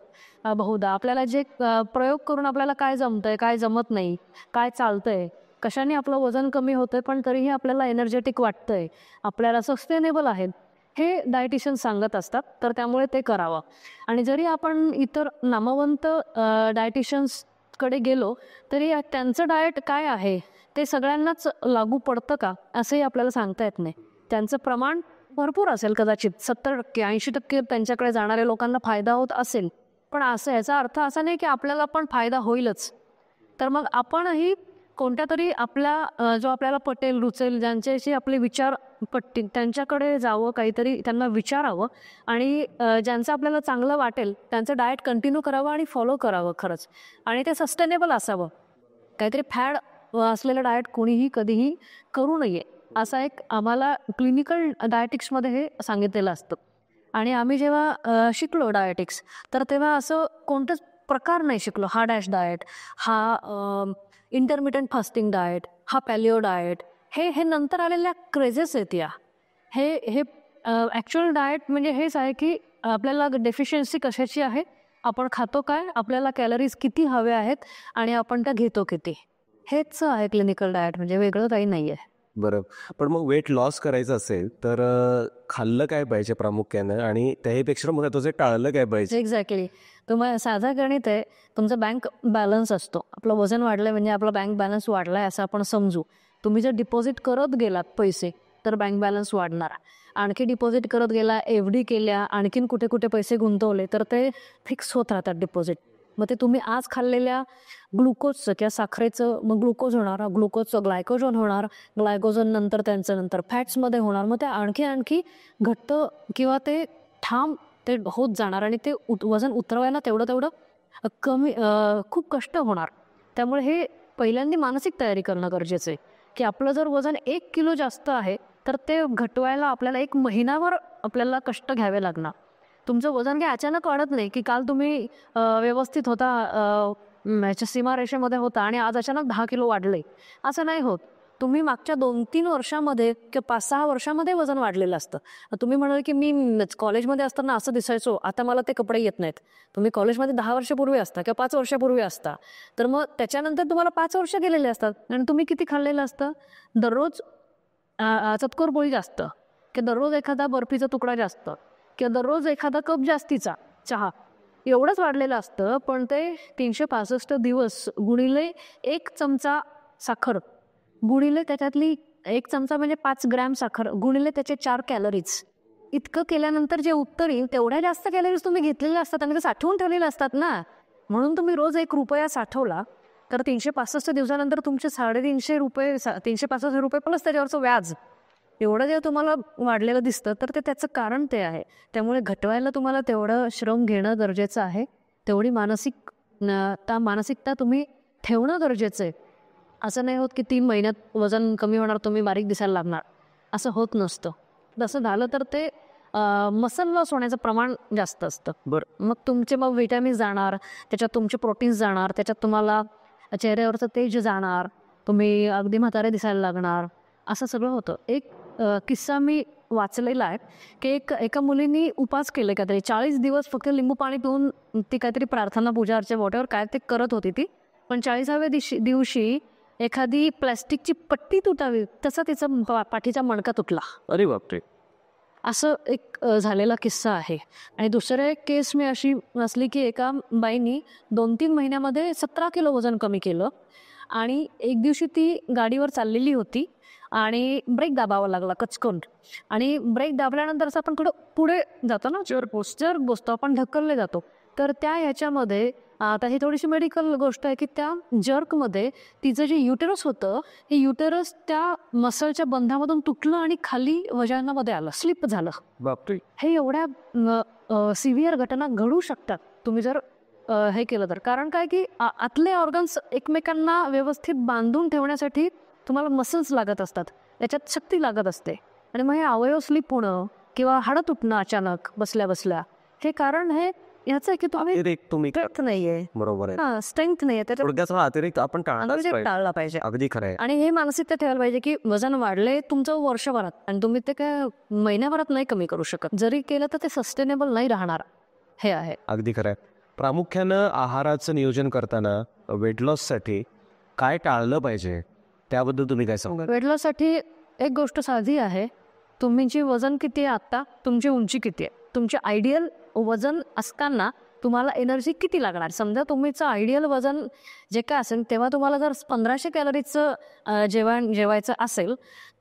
बहुधा आपल्याला जे प्रयोग करून आपल्याला काय जमतंय, काय जमत नाही, काय चालतंय, कशाने आपलं वजन कमी होतंय पण तरीही आपल्याला एनर्जेटिक वाटतंय, आपल्याला सस्टेनेबल आहेत, हे डायटिशियन सांगत असतात. तर त्यामुळे ते करावं. आणि जरी आपण इतर नामवंत डायटिशियन्सकडे गेलो तरी त्यांचं डाएट काय आहे ते सगळ्यांनाच लागू पडतं का असंही आपल्याला सांगता येत नाही. त्यांचं प्रमाण भरपूर असेल, कदाचित 70% 80% त्यांच्याकडे जाणाऱ्या लोकांना फायदा होत असेल, पण असं याचा अर्थ असा नाही की आपल्याला पण फायदा होईलच. तर मग आपणही कोणत्या तरी आपल्या जो आपल्याला पटेल, रुचेल, ज्यांच्याशी आपले विचार पटतील त्यांच्याकडे जावं, काहीतरी त्यांना विचारावं आणि ज्यांचं आपल्याला चांगलं वाटेल त्यांचं डाएट कंटिन्यू करावं आणि फॉलो करावं खरंच. आणि ते सस्टेनेबल असावं. काहीतरी फॅड असलेलं डाएट कोणीही कधीही करू नये, असा एक आम्हाला क्लिनिकल डायटिक्समध्ये हे सांगितलेलं असतं. आणि आम्ही जेव्हा शिकलो डायटिक्स तर तेव्हा असं कोणतंच प्रकार नाही शिकलो. हा डॅश डाएट, हा इंटरमिटंट फास्टिंग डाएट, हा पॅलिओ डाएट, हे नंतर आलेल्या क्रेजेस आहेत या. हे ॲक्च्युअल डाएट म्हणजे हेच आहे की आपल्याला डेफिशियन्सी कशाची आहे, आपण खातो काय, आपल्याला कॅलरीज किती हव्या आहेत आणि आपण त्या घेतो किती, हेच आहे क्लिनिकल डाएट. म्हणजे वेगळं काही नाही आहे. बरं. पण मग वेट लॉस करायचं असेल तर खाल्लं काय पाहिजे प्रामुख्यानं आणि त्याहीपेक्षा महत्त्वाचं टाळलं काय पाहिजे? एक्झॅक्टली. तुम्हाला साधा गणित आहे. तुमचा बँक बॅलन्स असतो. आपलं वजन वाढलं म्हणजे आपला बँक बॅलन्स वाढला आहे असं आपण समजू. तुम्ही जर डिपॉझिट करत गेलात पैसे तर बँक बॅलन्स वाढणार. आणखी डिपॉझिट करत गेला, एफ.डी केल्या, आणखीन कुठे कुठे पैसे गुंतवले तर ते फिक्स होत राहतात डिपॉझिट. मग ते तुम्ही आज खाल्लेल्या ग्लुकोजचं किंवा साखरेचं मग ग्लुकोज होणार, ग्लुकोजचं ग्लायकोजन होणार, ग्लायकोजन नंतर त्यांचं नंतर फॅट्समध्ये होणार. मग ते आणखी घट्ट किंवा ते ठाम ते होत जाणार आणि ते वजन उतरवायला तेवढं कमी खूप कष्ट होणार. त्यामुळे हे पहिल्यांदा मानसिक तयारी करणं गरजेचं आहे की आपलं जर वजन 1 किलो जास्त आहे तर ते घटवायला आपल्याला 1 महिनाभर आपल्याला कष्ट घ्यावे लागणार. तुमचं वजन काही अचानक वाढत नाही की काल तुम्ही व्यवस्थित होता, याच्या सीमारेषेमध्ये होता आणि आज अचानक 10 किलो वाढले, असं नाही होत. तुम्ही मागच्या 2-3 वर्षामध्ये किंवा 5-6 वर्षामध्ये वजन वाढलेलं असतं. तुम्ही म्हणाल की मी कॉलेजमध्ये असताना असं दिसायचो, आता मला ते कपडे येत नाहीत. तुम्ही कॉलेजमध्ये 10 वर्षापूर्वी असता किंवा 5 वर्षापूर्वी असता, तर मग त्याच्यानंतर तुम्हाला 5 वर्ष गेलेले असतात आणि तुम्ही किती खाल्लेलं असतं. दररोज चतकोर पोळी जास्त किंवा दररोज एखादा बर्फीचा तुकडा जास्त किंवा दररोज एखादा कप जास्तीचा चहा, एवढंच वाढलेलं असतं. पण ते 365 दिवस गुणिले 1 चमचा साखर गुणिले त्याच्यातली 1 चमचा म्हणजे 5 ग्रॅम साखर गुणिले त्याचे 4 कॅलरीज, इतकं केल्यानंतर जे उत्तर येईल तेवढ्या जास्त कॅलरीज तुम्ही घेतलेल्या असतात आणि ते साठवून ठेवलेल्या असतात ना. म्हणून तुम्ही रोज 1 रुपया साठवला तर 365 दिवसानंतर तुमचे 350 रुपये 365 रुपये प्लस त्याच्यावरचं व्याज, एवढं जे तुम्हाला वाढलेलं दिसतं तर ते त्याचं कारण ते आहे. त्यामुळे घटवायला तुम्हाला तेवढं श्रम घेणं गरजेचं आहे. तेवढी मानसिकता तुम्ही ठेवणं गरजेचं आहे. असं नाही होत की 3 महिन्यात वजन कमी होणार, तुम्ही बारीक दिसायला लागणार, असं होत नसतं. तसं झालं तर ते मसल लॉस होण्याचं प्रमाण जास्त असतं. बरं. मग तुमचे विटॅमिन्स जाणार, त्याच्यात तुमचे प्रोटीन्स जाणार, त्याच्यात तुम्हाला चेहऱ्यावरचं तेज जाणार, तुम्ही अगदी म्हातारे दिसायला लागणार, असं सगळं होतं. एक किस्सा मी वाचलेला आहे की एका मुलीने उपास केले काहीतरी 40 दिवस फक्त लिंबू पाणी पिऊन, ती काहीतरी प्रार्थना पूजा अर्चा वॉटेवर काय ते करत होती ती. पण 40व्या दिवशी एखादी प्लॅस्टिकची पट्टी तुटावी तसा तिचा पाठीचा मणका तुटला. अरे बापरे. असं एक झालेला किस्सा आहे. आणि दुसरं एक केस मी अशी वाचली की एका बाईनी 2-3 महिन्यामध्ये 17 किलो वजन कमी केलं. आणि एक दिवशी ती गाडीवर चाललेली होती आणि ब्रेक दाबावा लागला कचकन, आणि ब्रेक दाबल्यानंतर असं आपण पुढे जातो ना, जर बसतो आपण, ढकलले जातो. तर त्या ह्याच्यामध्ये आता ही थोडीशी मेडिकल गोष्ट आहे की त्या जर्कमध्ये तिचं जे युटेरस होतं, हे युटेरस त्या मसलच्या बंधामधून तुटलं आणि खाली वजानामध्ये आलं, स्लिप झालं. बापरे. हे एवढ्या सिव्हिअर घटना घडू शकतात तुम्ही जर हे केलं तर. कारण काय की आतले ऑर्गन्स एकमेकांना व्यवस्थित बांधून ठेवण्यासाठी तुम्हाला मसल्स लागत असतात, त्याच्यात शक्ती लागत असते. आणि मग हे अवयव स्लिप होणं किंवा हाडं तुटणं अचानक बसल्या बसल्या, हे कारण हे याचं आहे की तुम्ही अतिरिक्त तुम्ही स्ट्रेंथ नाहीये, बरोबर आहे. हा स्ट्रेंथ नाहीये त्याच्यात थोडक्यात हा अतिरिक्त आपण टाळलाच पाहिजे. टाळला पाहिजे. अगदी खरं आहे. आणि हे मानसिकता ठेवायला पाहिजे की वजन वाढले तुमचं वर्षभरात आणि तुम्ही ते काय महिन्याभरात नाही कमी करू शकत. जरी केलं तर ते सस्टेनेबल नाही राहणार. हे आहे. अगदी खरं आहे. प्रामुख्यानं आहाराचं नियोजन करताना वेट लॉससाठी काय टाळलं पाहिजे त्याबद्दल तुम्ही काय सांगा? वेट लॉससाठी एक गोष्ट साधी आहे. तुमची वजन किती आहे आत्ता, तुमची उंची किती आहे, तुमचे आयडियल वजन असताना तुम्हाला एनर्जी किती लागणार. समजा तुमचं आयडियल वजन जे काय असेल तेव्हा तुम्हाला जर 1500 कॅलरीचं जेवायचं असेल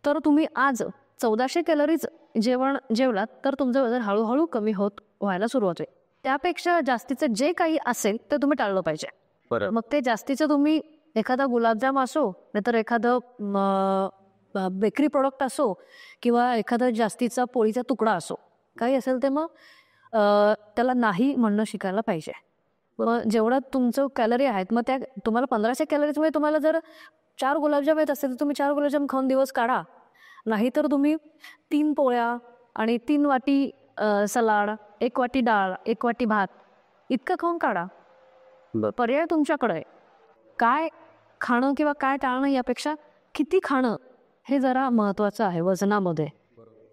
तर तुम्ही आज 1400 कॅलरीज जेवलात तर तुमचं वजन हळूहळू कमी व्हायला सुरुवात होईल. त्यापेक्षा जास्तीचं जे काही असेल ते तुम्ही टाळलं पाहिजे. बरं. मग ते जास्तीचं तुम्ही एखादा गुलाबजाम असो नाहीतर एखादं बेकरी प्रोडक्ट असो किंवा एखादा जास्तीचा पोळीचा तुकडा असो, काही असेल ते मग त्याला नाही म्हणणं शिकायला पाहिजे. मग जेवढं तुमचं कॅलरी आहेत मग त्या तुम्हाला 1500 कॅलरीजमध्ये तुम्हाला जर 4 गुलाबजाम येत असेल तर तुम्ही 4 गुलाबजाम खाऊन दिवस काढा. नाहीतर तुम्ही 3 पोळ्या आणि 3 वाटी सलाड, 1 वाटी डाळ, 1 वाटी भात इतकं खाऊन काढा. पर्याय तुमच्याकडे आहे. काय खाणं किंवा काय टाळणं यापेक्षा किती खाणं हे जरा महत्त्वाचं आहे. वजनामध्ये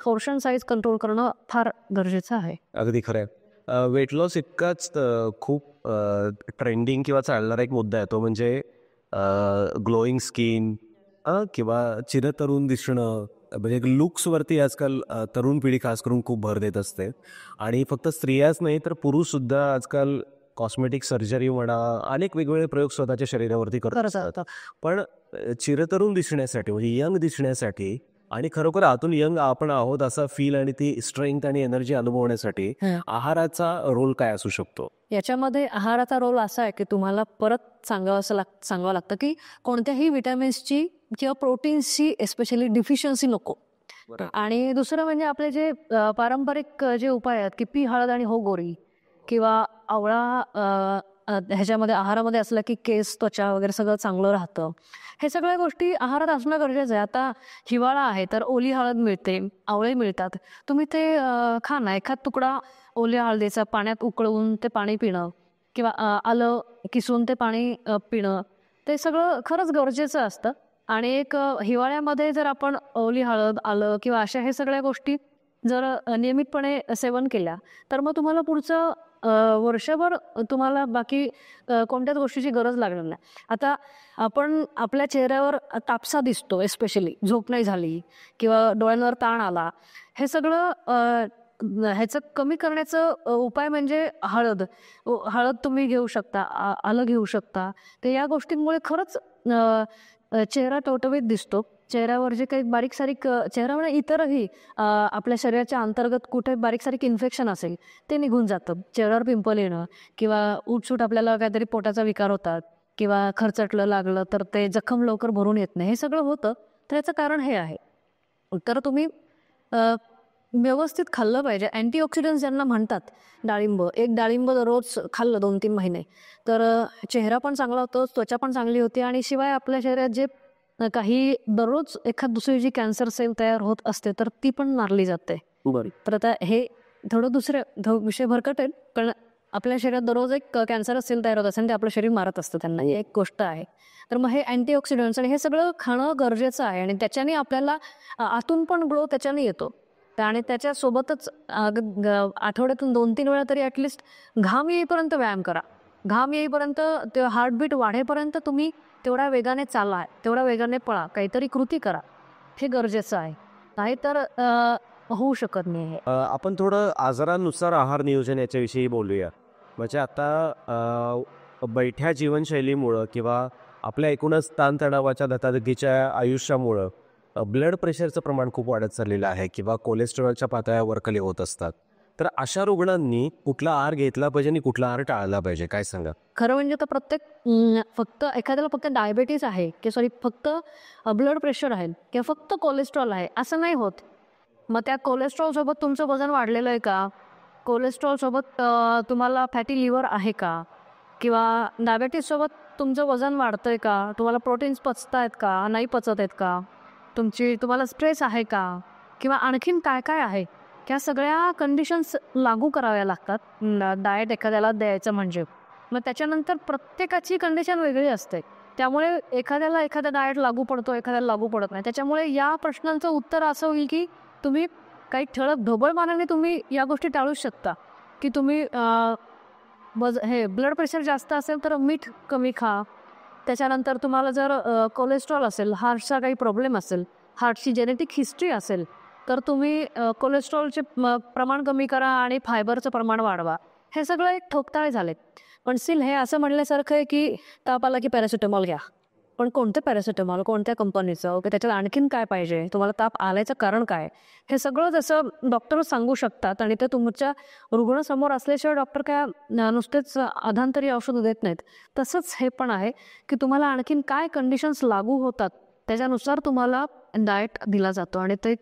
पोर्शन साईज कंट्रोल करणं फार गरजेचं आहे. अगदी खरं आहे. वेट लॉस इतकाच खूप ट्रेंडिंग किंवा चालणारा एक मुद्दा आहे तो म्हणजे ग्लोईंग स्किन किंवा चिरतरुण दिसणं. म्हणजे लुक्सवरती आजकाल तरुण पिढी खास करून खूप भर देत असते आणि फक्त स्त्रियाच नाही तर पुरुषसुद्धा आजकाल कॉस्मेटिक सर्जरी म्हणा अनेक वेगवेगळे प्रयोग स्वतःच्या शरीरावरती करत असतात. पण चिरतरुण दिसण्यासाठी म्हणजे यंग दिसण्यासाठी आणि खरोखर आतून यंग आपण आहोत असा फील आणि ती स्ट्रेंथ आणि एनर्जी अनुभवण्यासाठी आहाराचा रोल काय असू शकतो? याच्यामध्ये आहाराचा रोल असा आहे की तुम्हाला परत सांगावं लागतं की कोणत्याही विटॅमिन्सची किंवा प्रोटीन्सची एस्पेशली डिफिशियन्सी नको. आणि दुसरं म्हणजे आपले जे पारंपरिक जे उपाय आहेत की पी हळद आणि हो गोरी किंवा आवळा ह्याच्यामध्ये आहारामध्ये असलं की केस त्वचा वगैरे सगळं चांगलं राहतं. हे सगळ्या गोष्टी आहारात असणं गरजेचं आहे. आता हिवाळा आहे तर ओली हळद मिळते, आवळे मिळतात, तुम्ही ते खा ना. एखाद तुकडा ओल्या हळदीचा पाण्यात उकळवून ते पाणी पिणं किंवा आलं किसून ते पाणी पिणं ते सगळं खरंच गरजेचं असतं. आणि एक हिवाळ्यामध्ये जर आपण ओली हळद आलं किंवा अशा हे सगळ्या गोष्टी जर नियमितपणे सेवन केल्या तर मग तुम्हाला पुढचं वर्षभर तुम्हाला बाकी कोणत्याच गोष्टीची गरज लागणार नाही. आता आपण आपल्या चेहऱ्यावर तापसा दिसतो, एस्पेशली झोप नाही झाली किंवा डोळ्यांवर ताण आला, हे सगळं ह्याचं कमी करण्याचं उपाय म्हणजे हळद तुम्ही घेऊ शकता, आलं घेऊ शकता. तर या गोष्टींमुळे खरंच चेहरा टवटवीत दिसतो. चेहऱ्यावर जे काही बारीक सारीक चेहऱ्यावर इतरही आपल्या शरीराच्या अंतर्गत कुठे बारीक सारीक इन्फेक्शन असेल ते निघून जातं. चेहऱ्यावर पिंपल येणं किंवा उठसूट आपल्याला काहीतरी पोटाचा विकार होतात किंवा खरचटलं लागलं तर ते जखम लवकर भरून येत नाही, हे सगळं होतं. तर याचं कारण हे आहे. तर तुम्ही व्यवस्थित खाल्लं पाहिजे. अँटीऑक्सिडंट्स ज्यांना म्हणतात, एक डाळिंब दररोज खाल्लं 2-3 महिने तर चेहरा पण चांगला होतो, त्वचा पण चांगली होती आणि शिवाय आपल्या शरीरात जे काही दररोज एखाद दुसरी जी कॅन्सर सेल तयार होत असते तर ती पण मारली जाते. तर आता हे थोडं विषय भरकट आहे पण आपल्या शरीरात दररोज एक कॅन्सर सेल तयार होत असते आणि ते आपलं शरीर मारत असतं त्यांना, ही एक गोष्ट आहे. तर मग हे अँटीऑक्सिडंट्स आणि हे सगळं खाणं गरजेचं आहे आणि त्याच्याने आपल्याला आतून पण ग्लो त्याच्याने येतो. आणि त्याच्यासोबतच आठवड्यातून 2-3 वेळा तरी ॲटलिस्ट घाम येईपर्यंत व्यायाम करा. घाम येईपर्यंत ते हार्टबीट वाढेपर्यंत तुम्ही तेवढ्या वेगाने चाला, तेवढ्या वेगाने पळा, काहीतरी कृती करा, हे गरजेचं आहे. नाहीतर होऊ शकत नाही हे. आपण थोडं आजारानुसार आहार नियोजन याच्याविषयी बोलूया. म्हणजे आता बैठ्या जीवनशैलीमुळं किंवा आपल्या एकूणच ताणतणावाच्या धकाधकीच्या आयुष्यामुळं ब्लड प्रेशरचं प्रमाण खूप वाढत चाललेलं आहे किंवा कोलेस्ट्रॉलच्या पातळ्या वरखाली होत असतात. तर अशा रुग्णांनी कुठला आहार घेतला पाहिजे आणि कुठला आहार टाळला पाहिजे, काय सांगा? खरं म्हणजे तर फक्त एखाद्याला फक्त डायबेटीस आहे फक्त ब्लड प्रेशर आहे किंवा फक्त कोलेस्ट्रॉल आहे असं नाही होत. मग त्या कोलेस्ट्रॉलसोबत तुमचं वजन वाढलेलं आहे का, कोलेस्ट्रॉलसोबत तुम्हाला फॅटी लिव्हर आहे का, किंवा डायबेटीससोबत तुमचं वजन वाढतं आहे का, तुम्हाला प्रोटीन्स पचत आहेत का नाही पचत आहेत का, तुम्हाला स्ट्रेस आहे का, किंवा आणखीन काय काय आहे ह्या सगळ्या कंडिशन्स लागू कराव्या लागतात डाएट एखाद्याला द्यायचं म्हणजे. मग त्याच्यानंतर प्रत्येकाची कंडिशन वेगळी असते, त्यामुळे एखाद्याला एखादा डाएट लागू पडतो, एखाद्याला लागू पडत नाही. त्याच्यामुळे या प्रश्नांचं उत्तर असं होईल की तुम्ही काही ठळक ढोबळमानाने तुम्ही या गोष्टी टाळूच शकता, की तुम्ही हे ब्लड प्रेशर जास्त असेल तर मीठ कमी खा. त्याच्यानंतर तुम्हाला जर कोलेस्ट्रॉल असेल, हार्टचा काही प्रॉब्लेम असेल, हार्टची जेनेटिक हिस्ट्री असेल, तर तुम्ही कोलेस्ट्रॉलचे प्रमाण कमी करा आणि फायबरचं प्रमाण वाढवा. हे सगळं एक ठोकताळे झालेत. पण स्टील हे असं म्हणण्यासारखं आहे की ताप आला की पॅरासिटामॉल घ्या. पण कोणतं पॅरासिटामॉल, कोणत्या कंपनीचं, ओके, त्याच्यात आणखीन काय पाहिजे, तुम्हाला ताप आल्याचं कारण काय, हे सगळं जसं डॉक्टर सांगू शकतात. आणि ते तुमच्या रुग्णासमोर असल्याशिवाय डॉक्टर काय नुसतेच अधांतरी औषधं देत नाहीत. तसंच हे पण आहे की तुम्हाला आणखीन काय कंडिशन्स लागू होतात त्याच्यानुसार तुम्हाला डाएट दिला जातो. आणि ते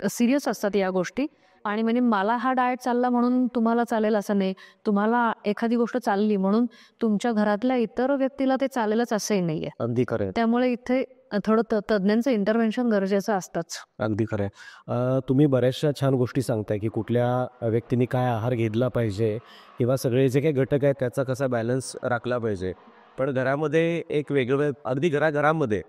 सिरियस असतात या गोष्टी. आणि म्हणजे मला हा डाएट चालला म्हणून तुम्हाला चालेल असं नाही, तुम्हाला एखादी गोष्ट चालली म्हणून तुमच्या घरातल्या इतर व्यक्तीला ते चालेलच असंही नाही आहे. अगदी खरं. त्यामुळे इथे थोडं तज्ज्ञांचं इंटरव्हेन्शन गरजेचं असतंच. अगदी खरं आहे. तुम्ही बऱ्याचशा छान गोष्टी सांगताय की कुठल्या व्यक्तीने काय आहार घेतला पाहिजे किंवा सगळे जे काही घटक आहेत त्याचा कसा बॅलन्स राखला पाहिजे. पण घरामध्ये एक वेगळं, अगदी घरामध्ये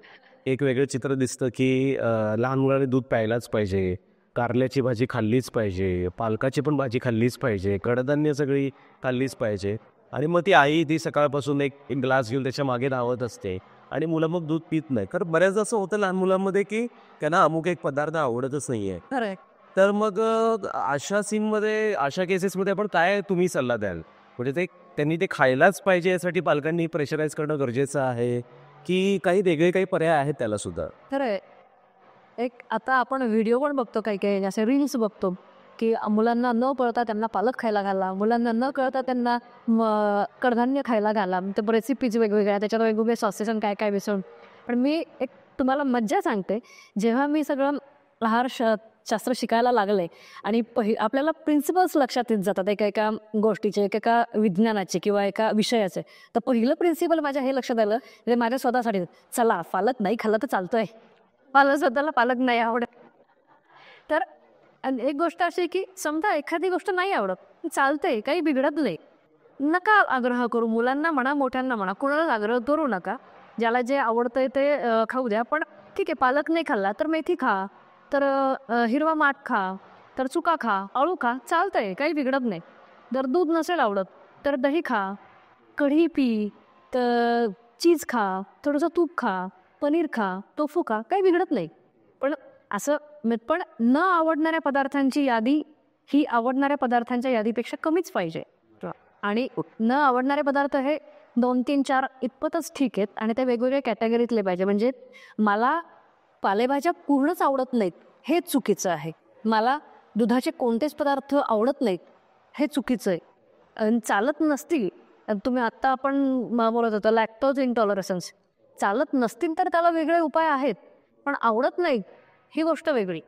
एक वेगळं चित्र दिसतं की लहान मुलाने दूध प्यायलाच पाहिजे, कारल्याची भाजी खाल्लीच पाहिजे, पालकाची पण भाजी खाल्लीच पाहिजे, कडधान्य सगळी खाल्लीच पाहिजे. आणि मग ती सकाळपासून एक ग्लास घेऊन त्याच्या मागे धावत असते आणि मुलं मग दूध पित नाही. तर बऱ्याचदा असं होतं लहान मुलांमध्ये की त्यांना अमुक एक पदार्थ आवडतच नाही आहे. खरंय. तर मग अशा सीनमध्ये, अशा केसेसमध्ये आपण काय तुम्ही सल्ला द्याल? म्हणजे त्यांनी ते खायलाच पाहिजे यासाठी पालकांनी प्रेशराईज करणं गरजेचं आहे की काही वेगळे काही पर्याय आहेत त्याला सुद्धा? खरंय. एक आता आपण व्हिडिओ पण बघतो, काही असे रील्स बघतो की मुलांना न कळता त्यांना पालक खायला घाला, मुलांना न कळता त्यांना कडधान्य खायला घाला. ते रेसिपीज वेगवेगळ्या, त्याच्यात वेगवेगळे सॉसेस आणि काय काय मिसळून. पण मी एक तुम्हाला मज्जा सांगते, जेव्हा मी सगळं आहारशास्त्र शिकायला लागले आणि आपल्याला प्रिन्सिपल्स लक्षात येत जातात एका गोष्टीचे, एका विज्ञानाचे किंवा एका विषयाचे. तर पहिलं प्रिन्सिपल माझ्या हे लक्षात आलं, म्हणजे माझ्या स्वतःसाठी, चला पालक नाही खाल्ला तर चालतोय, मला स्वतःला पालक नाही आवडत. तर एक गोष्ट अशी की समजा एखादी गोष्ट नाही आवडत, चालतंय, काही बिघडत नाही, नका आग्रह करू. मुलांना म्हणा, मोठ्यांना म्हणा, कोणालाच आग्रह करू नका. ज्याला जे आवडतंय ते खाऊ द्या. पण ठीक आहे, पालक नाही खाल्ला तर मेथी खा, तर हिरवा माठ खा, तर चुका खा, अळू खा, चालतंय, काही बिघडत नाही. जर दूध नसेल आवडत तर दही खा, कढी पी, तर चीज खा, थोडंसं तूप खा, पनीर खा, टोफू खा, काही बिघडत नाही. पण पण न आवडणाऱ्या पदार्थांची यादी ही आवडणाऱ्या पदार्थांच्या यादीपेक्षा कमीच पाहिजे. आणि न आवडणारे पदार्थ हे 2, 3, 4 इतपतच ठीक आहेत. आणि ते वेगवेगळ्या कॅटेगरीतले पाहिजे. म्हणजे मला पालेभाज्या पूर्णच आवडत नाहीत हे चुकीचं आहे, मला दुधाचे कोणतेच पदार्थ आवडत नाहीत हे चुकीचं आहे. आणि चालत नसतील, तुम्ही आत्ता आपण बोलत होतो लॅक्टोज इंटॉलरन्स, चालत नसतील तर त्याला वेगळे उपाय आहेत. पण आवडत नाही ही गोष्ट वेगळी.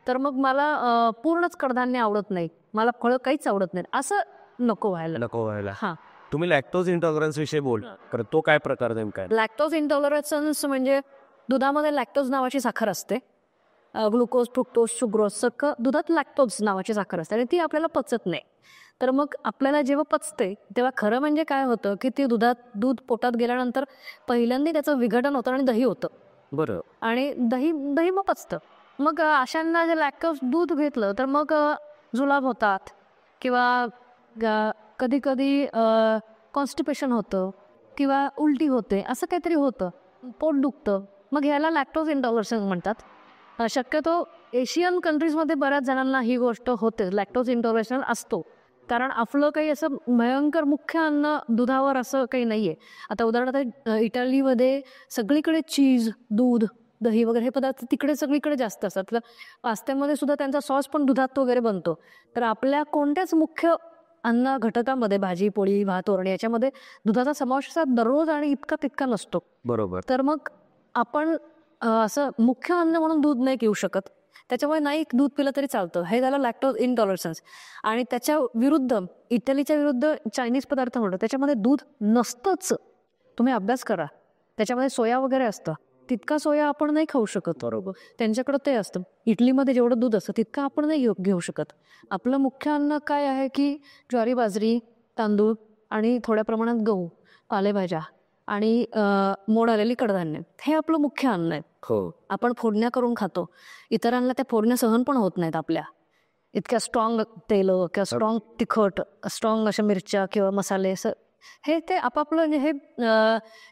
तर मग मला पूर्णच कडधान्य आवडत नाही, मला फळं काहीच आवडत नाही, असं नको व्हायला. हां, तुम्ही लॅक्टोज इंटॉलरन्स विषयी बोल, तर तो काय प्रकार नेमका आहे? लॅक्टोज इंटॉलरन्स म्हणजे दुधामध्ये लॅक्टोज नावाची साखर असते. ग्लुकोज, फ्रुक्टोज, शुग्रोज, सगळं दुधात लॅक्टोज नावाची साखर असते आणि ती आपल्याला पचत नाही. तर मग आपल्याला जेव्हा पचते तेव्हा खरं म्हणजे काय होतं की ती दूध पोटात गेल्यानंतर पहिल्यांदा त्याचं विघटन होतं आणि दही होतं. बरं. आणि दही मग पचतं. मग अशांना जे लॅक्टोज दूध घेतलं तर मग जुलाब होतात किंवा कधी कधी कॉन्स्टिपेशन होतं किंवा उलटी होते, असं काहीतरी होतं, पोट दुखतं. मग ह्याला लॅक्टोज इंटॉलरन्स म्हणतात. शक्यतो एशियन कंट्रीजमध्ये बऱ्याच जणांना ही गोष्ट होते, लॅक्टोज इंटॉलरन्स असतो. कारण आपलं काही असं भयंकर मुख्य अन्न दुधावर असं काही नाही आहे. आता उदाहरणार्थ इटालीमध्ये सगळीकडे चीज, दूध, दही वगैरे हे पदार्थ तिकडे सगळीकडे जास्त असतात. तर पास्त्यामध्ये सुद्धा त्यांचा सॉस पण दुधात वगैरे बनतो. तर आपल्या कोणत्याच मुख्य अन्न घटकामध्ये, भाजी, पोळी, भात, वरण, याच्यामध्ये दुधाचा समावेश असा दररोज आणि इतका तितका नसतो. बरोबर. तर मग आपण असं मुख्य अन्न म्हणून दूध नाही घेऊ शकत. त्याच्यामुळे नाही दूध पिलं तरी चालतं, हे झालं लॅक्टोज इंटॉलरन्स. आणि त्याच्या विरुद्ध इटलीच्या विरुद्ध चायनीज पदार्थ म्हणतो, त्याच्यामध्ये दूध नसतंच. तुम्ही अभ्यास करा, त्याच्यामध्ये सोया वगैरे असतं, तितका सोया आपण नाही खाऊ शकत. बरोबर, त्यांच्याकडे ते असतं. इडलीमध्ये जेवढं दूध असतं तितकं आपण नाही घेऊ शकत. आपलं मुख्य अन्न काय आहे की ज्वारी, बाजरी, तांदूळ आणि थोड्या प्रमाणात गहू, पालेभाज्या आणि मोड आलेली कडधान्य, हे आपलं मुख्य अन्न आहे. हो. आपण फोडण्या करून खातो. इतरांना त्या फोडण्या सहन पण होत नाहीत आपल्या. इतक्या स्ट्रॉंग तेल किंवा स्ट्रॉंग तिखट, स्ट्रॉंग अशा मिरच्या किंवा मसाले, हे ते आपापलं हे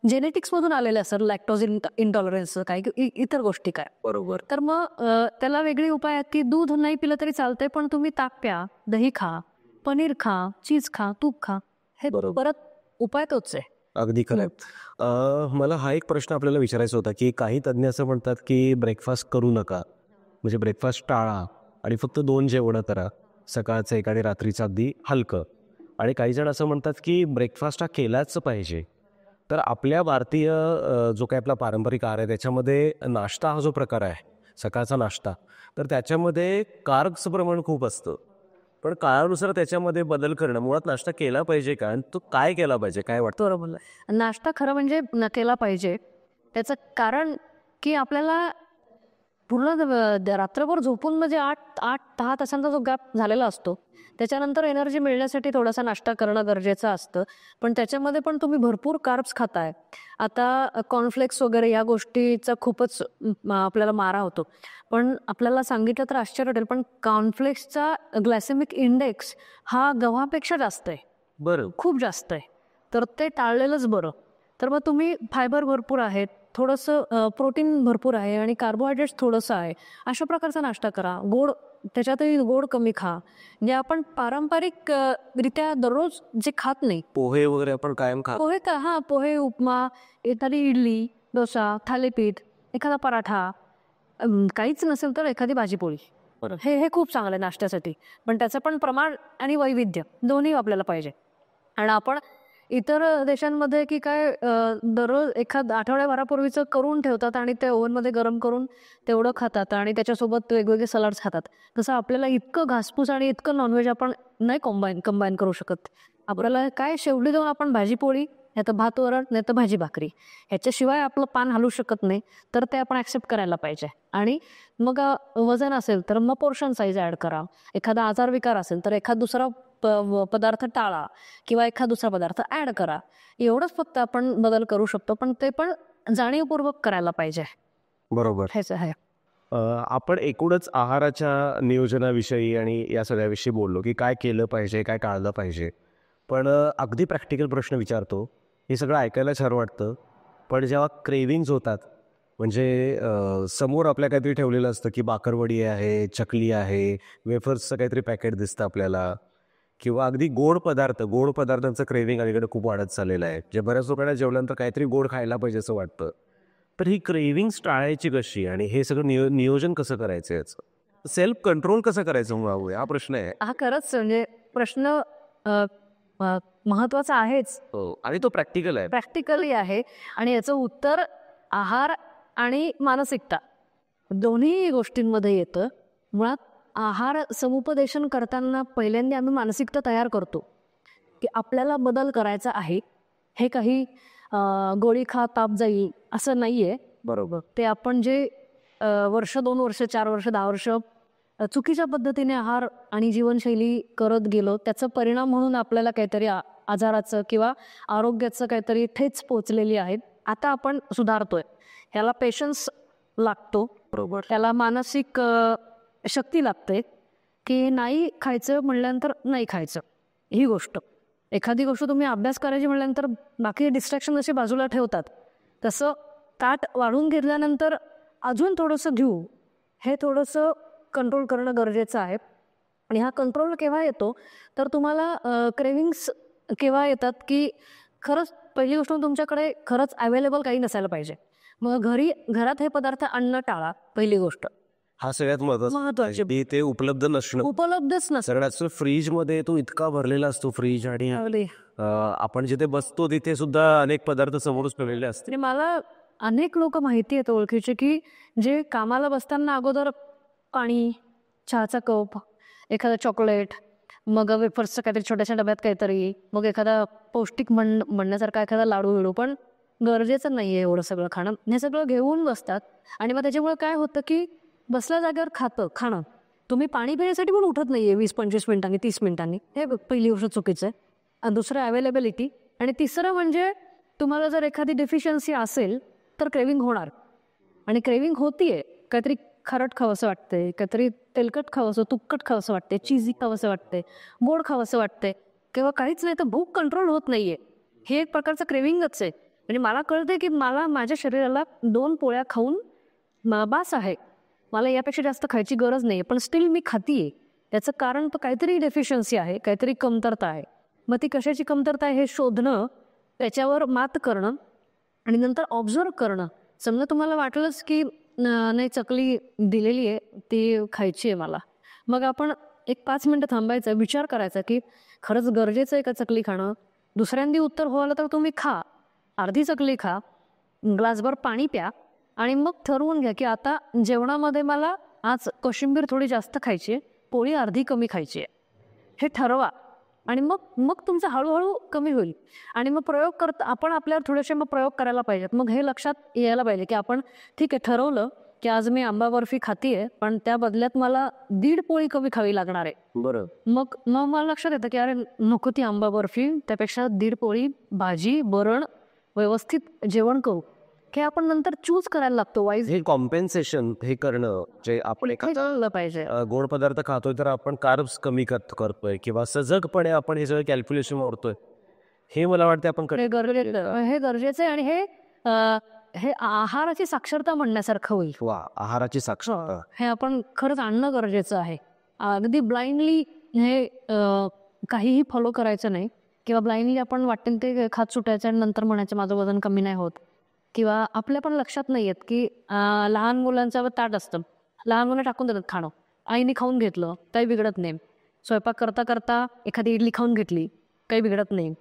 जेनेटिक्समधून आलेलं असतं. लॅक्टोज इंटॉलरन्स काय इतर गोष्टी काय. बरोबर. तर मग त्याला वेगळे उपाय आहेत की दूध नाही पिलं तरी चालतंय, पण तुम्ही ताक प्या, दही खा, पनीर खा, चीज खा, तूप खा. हे परत उपाय तोच आहे. अगदी खरं. मला हा एक प्रश्न आपल्याला विचारायचा होता की काही तज्ज्ञ असं म्हणतात की ब्रेकफास्ट करू नका, म्हणजे ब्रेकफास्ट टाळा आणि फक्त 2 जेवणं करा, सकाळचं एक आणि रात्रीचं अगदी हलकं. आणि काही जण असं म्हणतात की ब्रेकफास्ट हा केलाच पाहिजे. तर आपल्या भारतीय जो काही आपला पारंपरिक आहार आहे त्याच्यामध्ये नाश्ता हा जो प्रकार आहे, सकाळचा नाश्ता, तर त्याच्यामध्ये कार्ब्सचं प्रमाण खूप असतं. पण काळानुसार त्याच्यामध्ये बदल करणं, मुळात नाश्ता केला पाहिजे का, आणि तो काय केला पाहिजे, काय वाटतं? बरोबर. नाश्ता खरं म्हणजे केला पाहिजे. त्याचं कारण की आपल्याला पूर्ण रात्रभर झोपून म्हणजे 8-10 तासांचा जो गॅप झालेला असतो, त्याच्यानंतर एनर्जी मिळण्यासाठी थोडासा नाश्ता करणं गरजेचं असतं. पण त्याच्यामध्ये पण तुम्ही भरपूर कार्ब्स खाताय. आता कॉर्नफ्लेक्स वगैरे या गोष्टीचा खूपच आपल्याला मारा होतो. पण आपल्याला सांगितलं तर आश्चर्य वाटेल, पण कॉर्नफ्लेक्सचा ग्लायसेमिक इंडेक्स हा गव्हापेक्षा जास्त आहे. बरं. खूप जास्त आहे. तर ते टाळलेलंच बरं. तर मग तुम्ही फायबर भरपूर आहेत, थोडंसं प्रोटीन भरपूर आहे आणि कार्बोहायड्रेट्स थोडंसं आहे, अशा प्रकारचा नाश्ता करा. गोड, त्याच्यातही गोड कमी खा. म्हणजे आपण पारंपरिक रित्या दररोज जे खात नाही, पोहे वगैरे आपण कायम पोहे का, हां, पोहे, उपमा, एखादी इडली, डोसा, थालीपीठ, एखादा पराठा, काहीच नसेल तर एखादी भाजीपोळी. हे खूप चांगलं आहे नाश्त्यासाठी. पण त्याचं पण प्रमाण आणि वैविध्य दोन्ही आपल्याला पाहिजे. आणि आपण इतर देशांमध्ये की काय दररोज आठवड्याभरापूर्वीचं करून ठेवतात आणि ते ओव्हनमध्ये गरम करून तेवढं खातात आणि त्याच्यासोबत वेगवेगळे सलाड्स खातात. तसं आपल्याला इतकं घासपूस आणि इतकं नॉनव्हेज आपण नाही कंबाईन करू शकत. आपल्याला काय शेवटी जाऊन आपण भाजीपोळी, नाही तर भात वरण, नाही तर भाजी भाकरी, ह्याच्याशिवाय आपलं पान हलू शकत नाही. तर ते आपण ॲक्सेप्ट करायला पाहिजे. आणि मग वजन असेल तर मग पोर्शन साईज ॲड करा. एखादा आजार विकार असेल तर एखाद दुसरा पदार्थ टाळा किंवा एखाद दुसरा पदार्थ ॲड करा. एवढंच फक्त आपण बदल करू शकतो, पण ते पण जाणीवपूर्वक करायला पाहिजे. बरोबर. हेच आहे. आपण एकूणच आहाराच्या नियोजनाविषयी आणि या सगळ्याविषयी बोललो की काय केलं पाहिजे, काय टाळलं पाहिजे. पण अगदी प्रॅक्टिकल प्रश्न विचारतो. हे सगळं ऐकायला छान वाटतं, पण जेव्हा क्रेविंग्ज होतात, म्हणजे समोर आपल्या काहीतरी ठेवलेलं असतं की बाकरवडी आहे, चकली आहे, वेफर्सचं काहीतरी पॅकेट दिसतं आपल्याला, किंवा अगदी गोड पदार्थांचं क्रेविंग अलीकडे खूप वाढत चाललेलं आहे. जे बऱ्याच लोकांना जेवल्यानंतर काहीतरी गोड खायला पाहिजे असं वाटतं. तर ही क्रेविंग्स टाळायची कशी, आणि हे सगळं नियोजन कसं करायचं, याचं सेल्फ कंट्रोल कसं करायचं म्हणून हा प्रश्न आहे. हा खरंच म्हणजे प्रश्न महत्वाचा आहेच. आणि तो प्रॅक्टिकल आहे. प्रॅक्टिकली आहे. आणि याचं उत्तर आहार आणि मानसिकता दोन्ही गोष्टींमध्ये येतं. मुळात आहार समुपदेशन करताना पहिल्यांदा आम्ही मानसिकता तयार करतो की आपल्याला बदल करायचा आहे. हे काही गोळी खा ताप जाईल असं नाही आहे. बरोबर. ते आपण जे वर्ष, 2 वर्ष, 4 वर्ष, 10 वर्ष चुकीच्या पद्धतीने आहार आणि जीवनशैली करत गेलो, त्याचा परिणाम म्हणून आपल्याला काहीतरी आजाराचं किंवा आरोग्याचं काहीतरी ठेच पोचलेली आहेत. आता आपण सुधारतोय. ह्याला पेशन्स लागतो. बरोबर. त्याला मानसिक शक्ती लागते की नाही खायचं म्हणल्यानंतर नाही खायचं. ही गोष्ट, एखादी गोष्ट तुम्ही अभ्यास करायची म्हणल्यानंतर बाकी डिस्ट्रॅक्शन असे बाजूला ठेवतात, तसं ताट वाढून घेतल्यानंतर अजून थोडंसं घेऊ, हे थोडंसं कंट्रोल करणं गरजेचं आहे. आणि हा कंट्रोल केव्हा येतो तर तुम्हाला क्रेविंग्स केव्हा येतात की खरंच पहिली गोष्ट तुमच्याकडे खरंच अवेलेबल काही नसायला पाहिजे. मग घरात हे पदार्थ आणणं टाळा, पहिली गोष्ट. हा सगळ्यात महत्वाचं. ते उपलब्ध नसणं, उपलब्धच नसतं. सगळ्यात फ्रीजमध्ये तो इतका भरलेला असतो फ्रीज, आणि आपण जिथे बसतो तिथे सुद्धा अनेक पदार्थ समोरच ठेवलेले असते. मला अनेक लोक माहिती आहेत ओळखीचे की जे कामाला बसताना अगोदर पाणी, चहाचा कप, एखादा चॉकलेट, मग वेफर्सचं काहीतरी छोट्याशा डब्यात काहीतरी, मग एखादा पौष्टिक म्हणण्यासारखा एखादा लाडू विडू. पण गरजेचं नाही आहे एवढं सगळं खाणं, हे सगळं घेऊन बसतात. आणि मग त्याच्यामुळे काय होतं की बसल्या जागेवर खाणं तुम्ही पाणी पिण्यासाठी पण उठत नाही आहे 20-25 मिनिटांनी 30 मिनिटांनी, हे पहिली गोष्ट चुकीचं आहे. आणि दुसरं अवेलेबिलिटी. आणि तिसरं म्हणजे तुम्हाला जर एखादी डेफिशियन्सी असेल तर क्रेविंग होणार. आणि क्रेविंग होतीये, काहीतरी खारट खावंसं वाटतंय, काहीतरी तेलकट खावंसं, तुपकट खावंसं वाटते, चीझी खावंसं वाटते, गोड खावंसं वाटते, किंवा काहीच नाही तर भूक कंट्रोल होत नाहीये. हे एक प्रकारचं क्रेविंगच आहे. म्हणजे मला कळतंय की मला माझ्या शरीराला 2 पोळ्या खाऊन बास आहे, मला यापेक्षा जास्त खायची गरज नाही, पण स्टील मी खातीये. त्याचं कारण तर काहीतरी डेफिशियन्सी आहे, काहीतरी कमतरता आहे. मग ती कशाची कमतरता आहे हे शोधणं, त्याच्यावर मात करणं आणि नंतर ऑब्झर्व करणं. समजा तुम्हाला वाटलंच की नाही चकली दिलेली आहे ती खायची आहे मला, मग आपण एक 5 मिनटं थांबायचं, विचार करायचा की खरंच गरजेचं आहे का चकली खाणं. दुसऱ्यांदी उत्तर हो आलं तर तुम्ही खा, अर्धी चकली खा, ग्लासभर पाणी प्या आणि मग ठरवून घ्या की आता जेवणामध्ये मला आज कोशिंबीर थोडी जास्त खायची आहे, पोळी अर्धी कमी खायची आहे, हे ठरवा. आणि मग मग तुमचं हळूहळू कमी होईल. आणि मग आपण आपल्यावर थोडेसे मग प्रयोग करायला पाहिजेत. मग हे लक्षात यायला पाहिजे की आपण ठीक आहे ठरवलं की आज मी आंबा बर्फी खातीये, पण त्या बदल्यात मला 1.5 पोळी कमी खावी लागणार आहे. बरं. मग मग मला लक्षात येतं की अरे नको ती आंबा बर्फी, त्यापेक्षा 1.5 पोळी भाजी वरण व्यवस्थित जेवण करू, हे आपण नंतर चूज करायला लागतो वाईज. हे कॉम्पेन्सेशन हे करणं, जे आपण कळलं पाहिजे. गोड पदार्थ खातोय तर आपण कार्ब्स कमी करतोय किंवा सजगपणे आपण हे सगळं कॅल्क्युलेशन करतोय, हे मला वाटतं आपण हे गरजेचं आहे. आणि हे आहाराची साक्षरता म्हणण्यासारखं होईल. वा, आहाराची साक्षरता हे आपण खरंच आणणं गरजेचं आहे. अगदी ब्लाइंडली हे काहीही फॉलो करायचं नाही, किंवा ब्लाइंडली आपण वाटेल ते खात सुटायचं आणि नंतर म्हणायचं माझं वजन कमी नाही होत. किंवा आपल्या पण लक्षात नाही येत की लहान मुलांचं ताट असतं, लहान मुलं टाकून देतात खाणं, आईने खाऊन घेतलं काही बिघडत नाही, स्वयंपाक करता करता एखादी इडली खाऊन घेतली काही बिघडत नाही,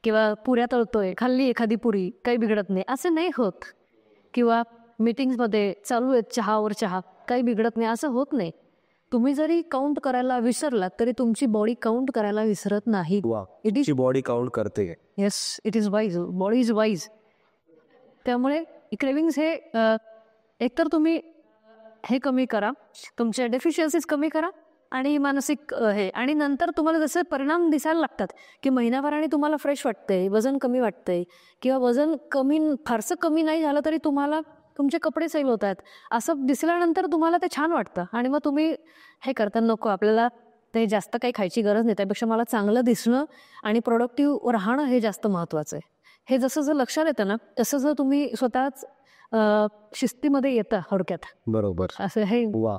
किंवा पुऱ्या तळतोय खाल्ली एखादी पुरी काही बिघडत नाही, असं नाही होत. किंवा मीटिंग्समध्ये चालू आहेत चहावर चहा, काही बिघडत नाही, असं होत नाही. तुम्ही जरी काउंट करायला विसरलात तरी तुमची बॉडी काउंट करायला विसरत नाही. इट इज बॉडी काउंट करते. Yes, it is wise, body is wise. त्यामुळे क्रेविंग्स हे एकतर तुम्ही हे कमी करा, तुमच्या डेफिशियन्सीज कमी करा आणि मानसिक हे, आणि नंतर तुम्हाला जसे परिणाम दिसायला लागतात की महिनाभराने तुम्हाला फ्रेश वाटतंय, वजन कमी वाटतंय, किंवा वजन कमी फारसं कमी नाही झालं तरी तुम्हाला तुमचे कपडे सैल होत आहेत, असं दिसल्यानंतर तुम्हाला ते छान वाटतं. आणि मग तुम्ही हे करता नको आपल्याला ते जास्त काही खायची गरज नाही, त्यापेक्षा मला चांगलं दिसणं आणि प्रोडक्टिव्ह राहणं हे जास्त महत्त्वाचं आहे. हे जसं जर लक्षात येतं ना तसं जर तुम्ही स्वतःच शिस्तीमध्ये येता थोडक्यात. बरोबर. असं हे वा,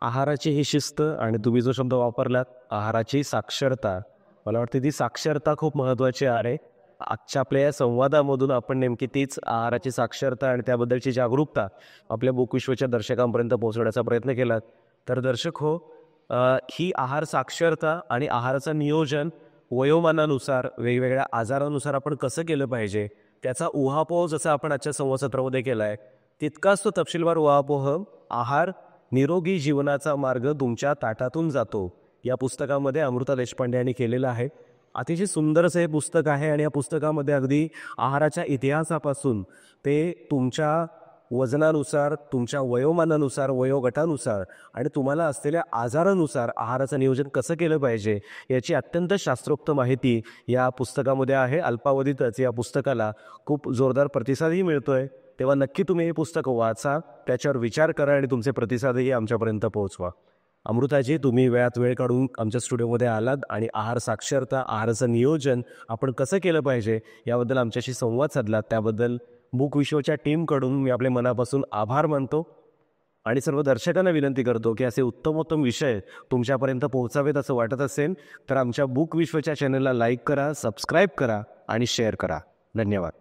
आहाराची ही शिस्त आणि तुम्ही जो शब्द वापरलात आहाराची साक्षरता, मला वाटतं ती साक्षरता खूप महत्त्वाची आहे. आजच्या आपल्या या संवादामधून आपण नेमकी तीच आहाराची साक्षरता आणि त्याबद्दलची जागरूकता आपल्या बुकविश्वच्या दर्शकांपर्यंत पोहोचवण्याचा प्रयत्न केलात. तर दर्शक हो, ही आहार साक्षरता आणि आहाराचं नियोजन वयोमानानुसार वेगवेगळ्या आजारानुसार आपण कसं केलं पाहिजे, त्याचा उहापोह जसा आपण आजच्या संवाद सत्रामध्ये केला आहे, तितकाच तो तपशीलवार उहापोह आहार निरोगी जीवनाचा मार्ग तुमच्या ताटातून जातो या पुस्तकामध्ये अमृता देशपांडे यांनी केलेलं आहे. अतिशय सुंदर असं हे पुस्तक आहे आणि या पुस्तकामध्ये अगदी आहाराच्या इतिहासापासून ते तुमच्या वजनानुसार, तुमच्या वयोमानानुसार, वयोगटानुसार आणि तुम्हाला असलेल्या आजारानुसार आहाराचं नियोजन कसं केलं पाहिजे याची अत्यंत शास्त्रोक्त माहिती या पुस्तकामध्ये आहे. अल्पावधीतच या पुस्तकाला खूप जोरदार प्रतिसादही मिळतोय, तेव्हा नक्की तुम्ही हे पुस्तक वाचा, त्याच्यावर विचार करा आणि तुमचे प्रतिसादही आमच्यापर्यंत पोहोचवा. अमृताजी, तुम्ही वेळात वेळ काढून आमच्या स्टुडिओमध्ये आलात आणि आहार साक्षरता, आहाराचं नियोजन आपण कसं केलं पाहिजे याबद्दल आमच्याशी संवाद साधलात, त्याबद्दल बुकविश्वच्या टीमकडून मी आपले मनापासून आभार मानतो. आणि सर्व दर्शकांना विनंती करतो की असे उत्तमोत्तम विषय तुमच्यापर्यंत पोहोचावेत असं वाटत असेल तर आमच्या बुकविश्वच्या चॅनलला लाईक करा, सबस्क्राईब करा आणि शेअर करा. धन्यवाद.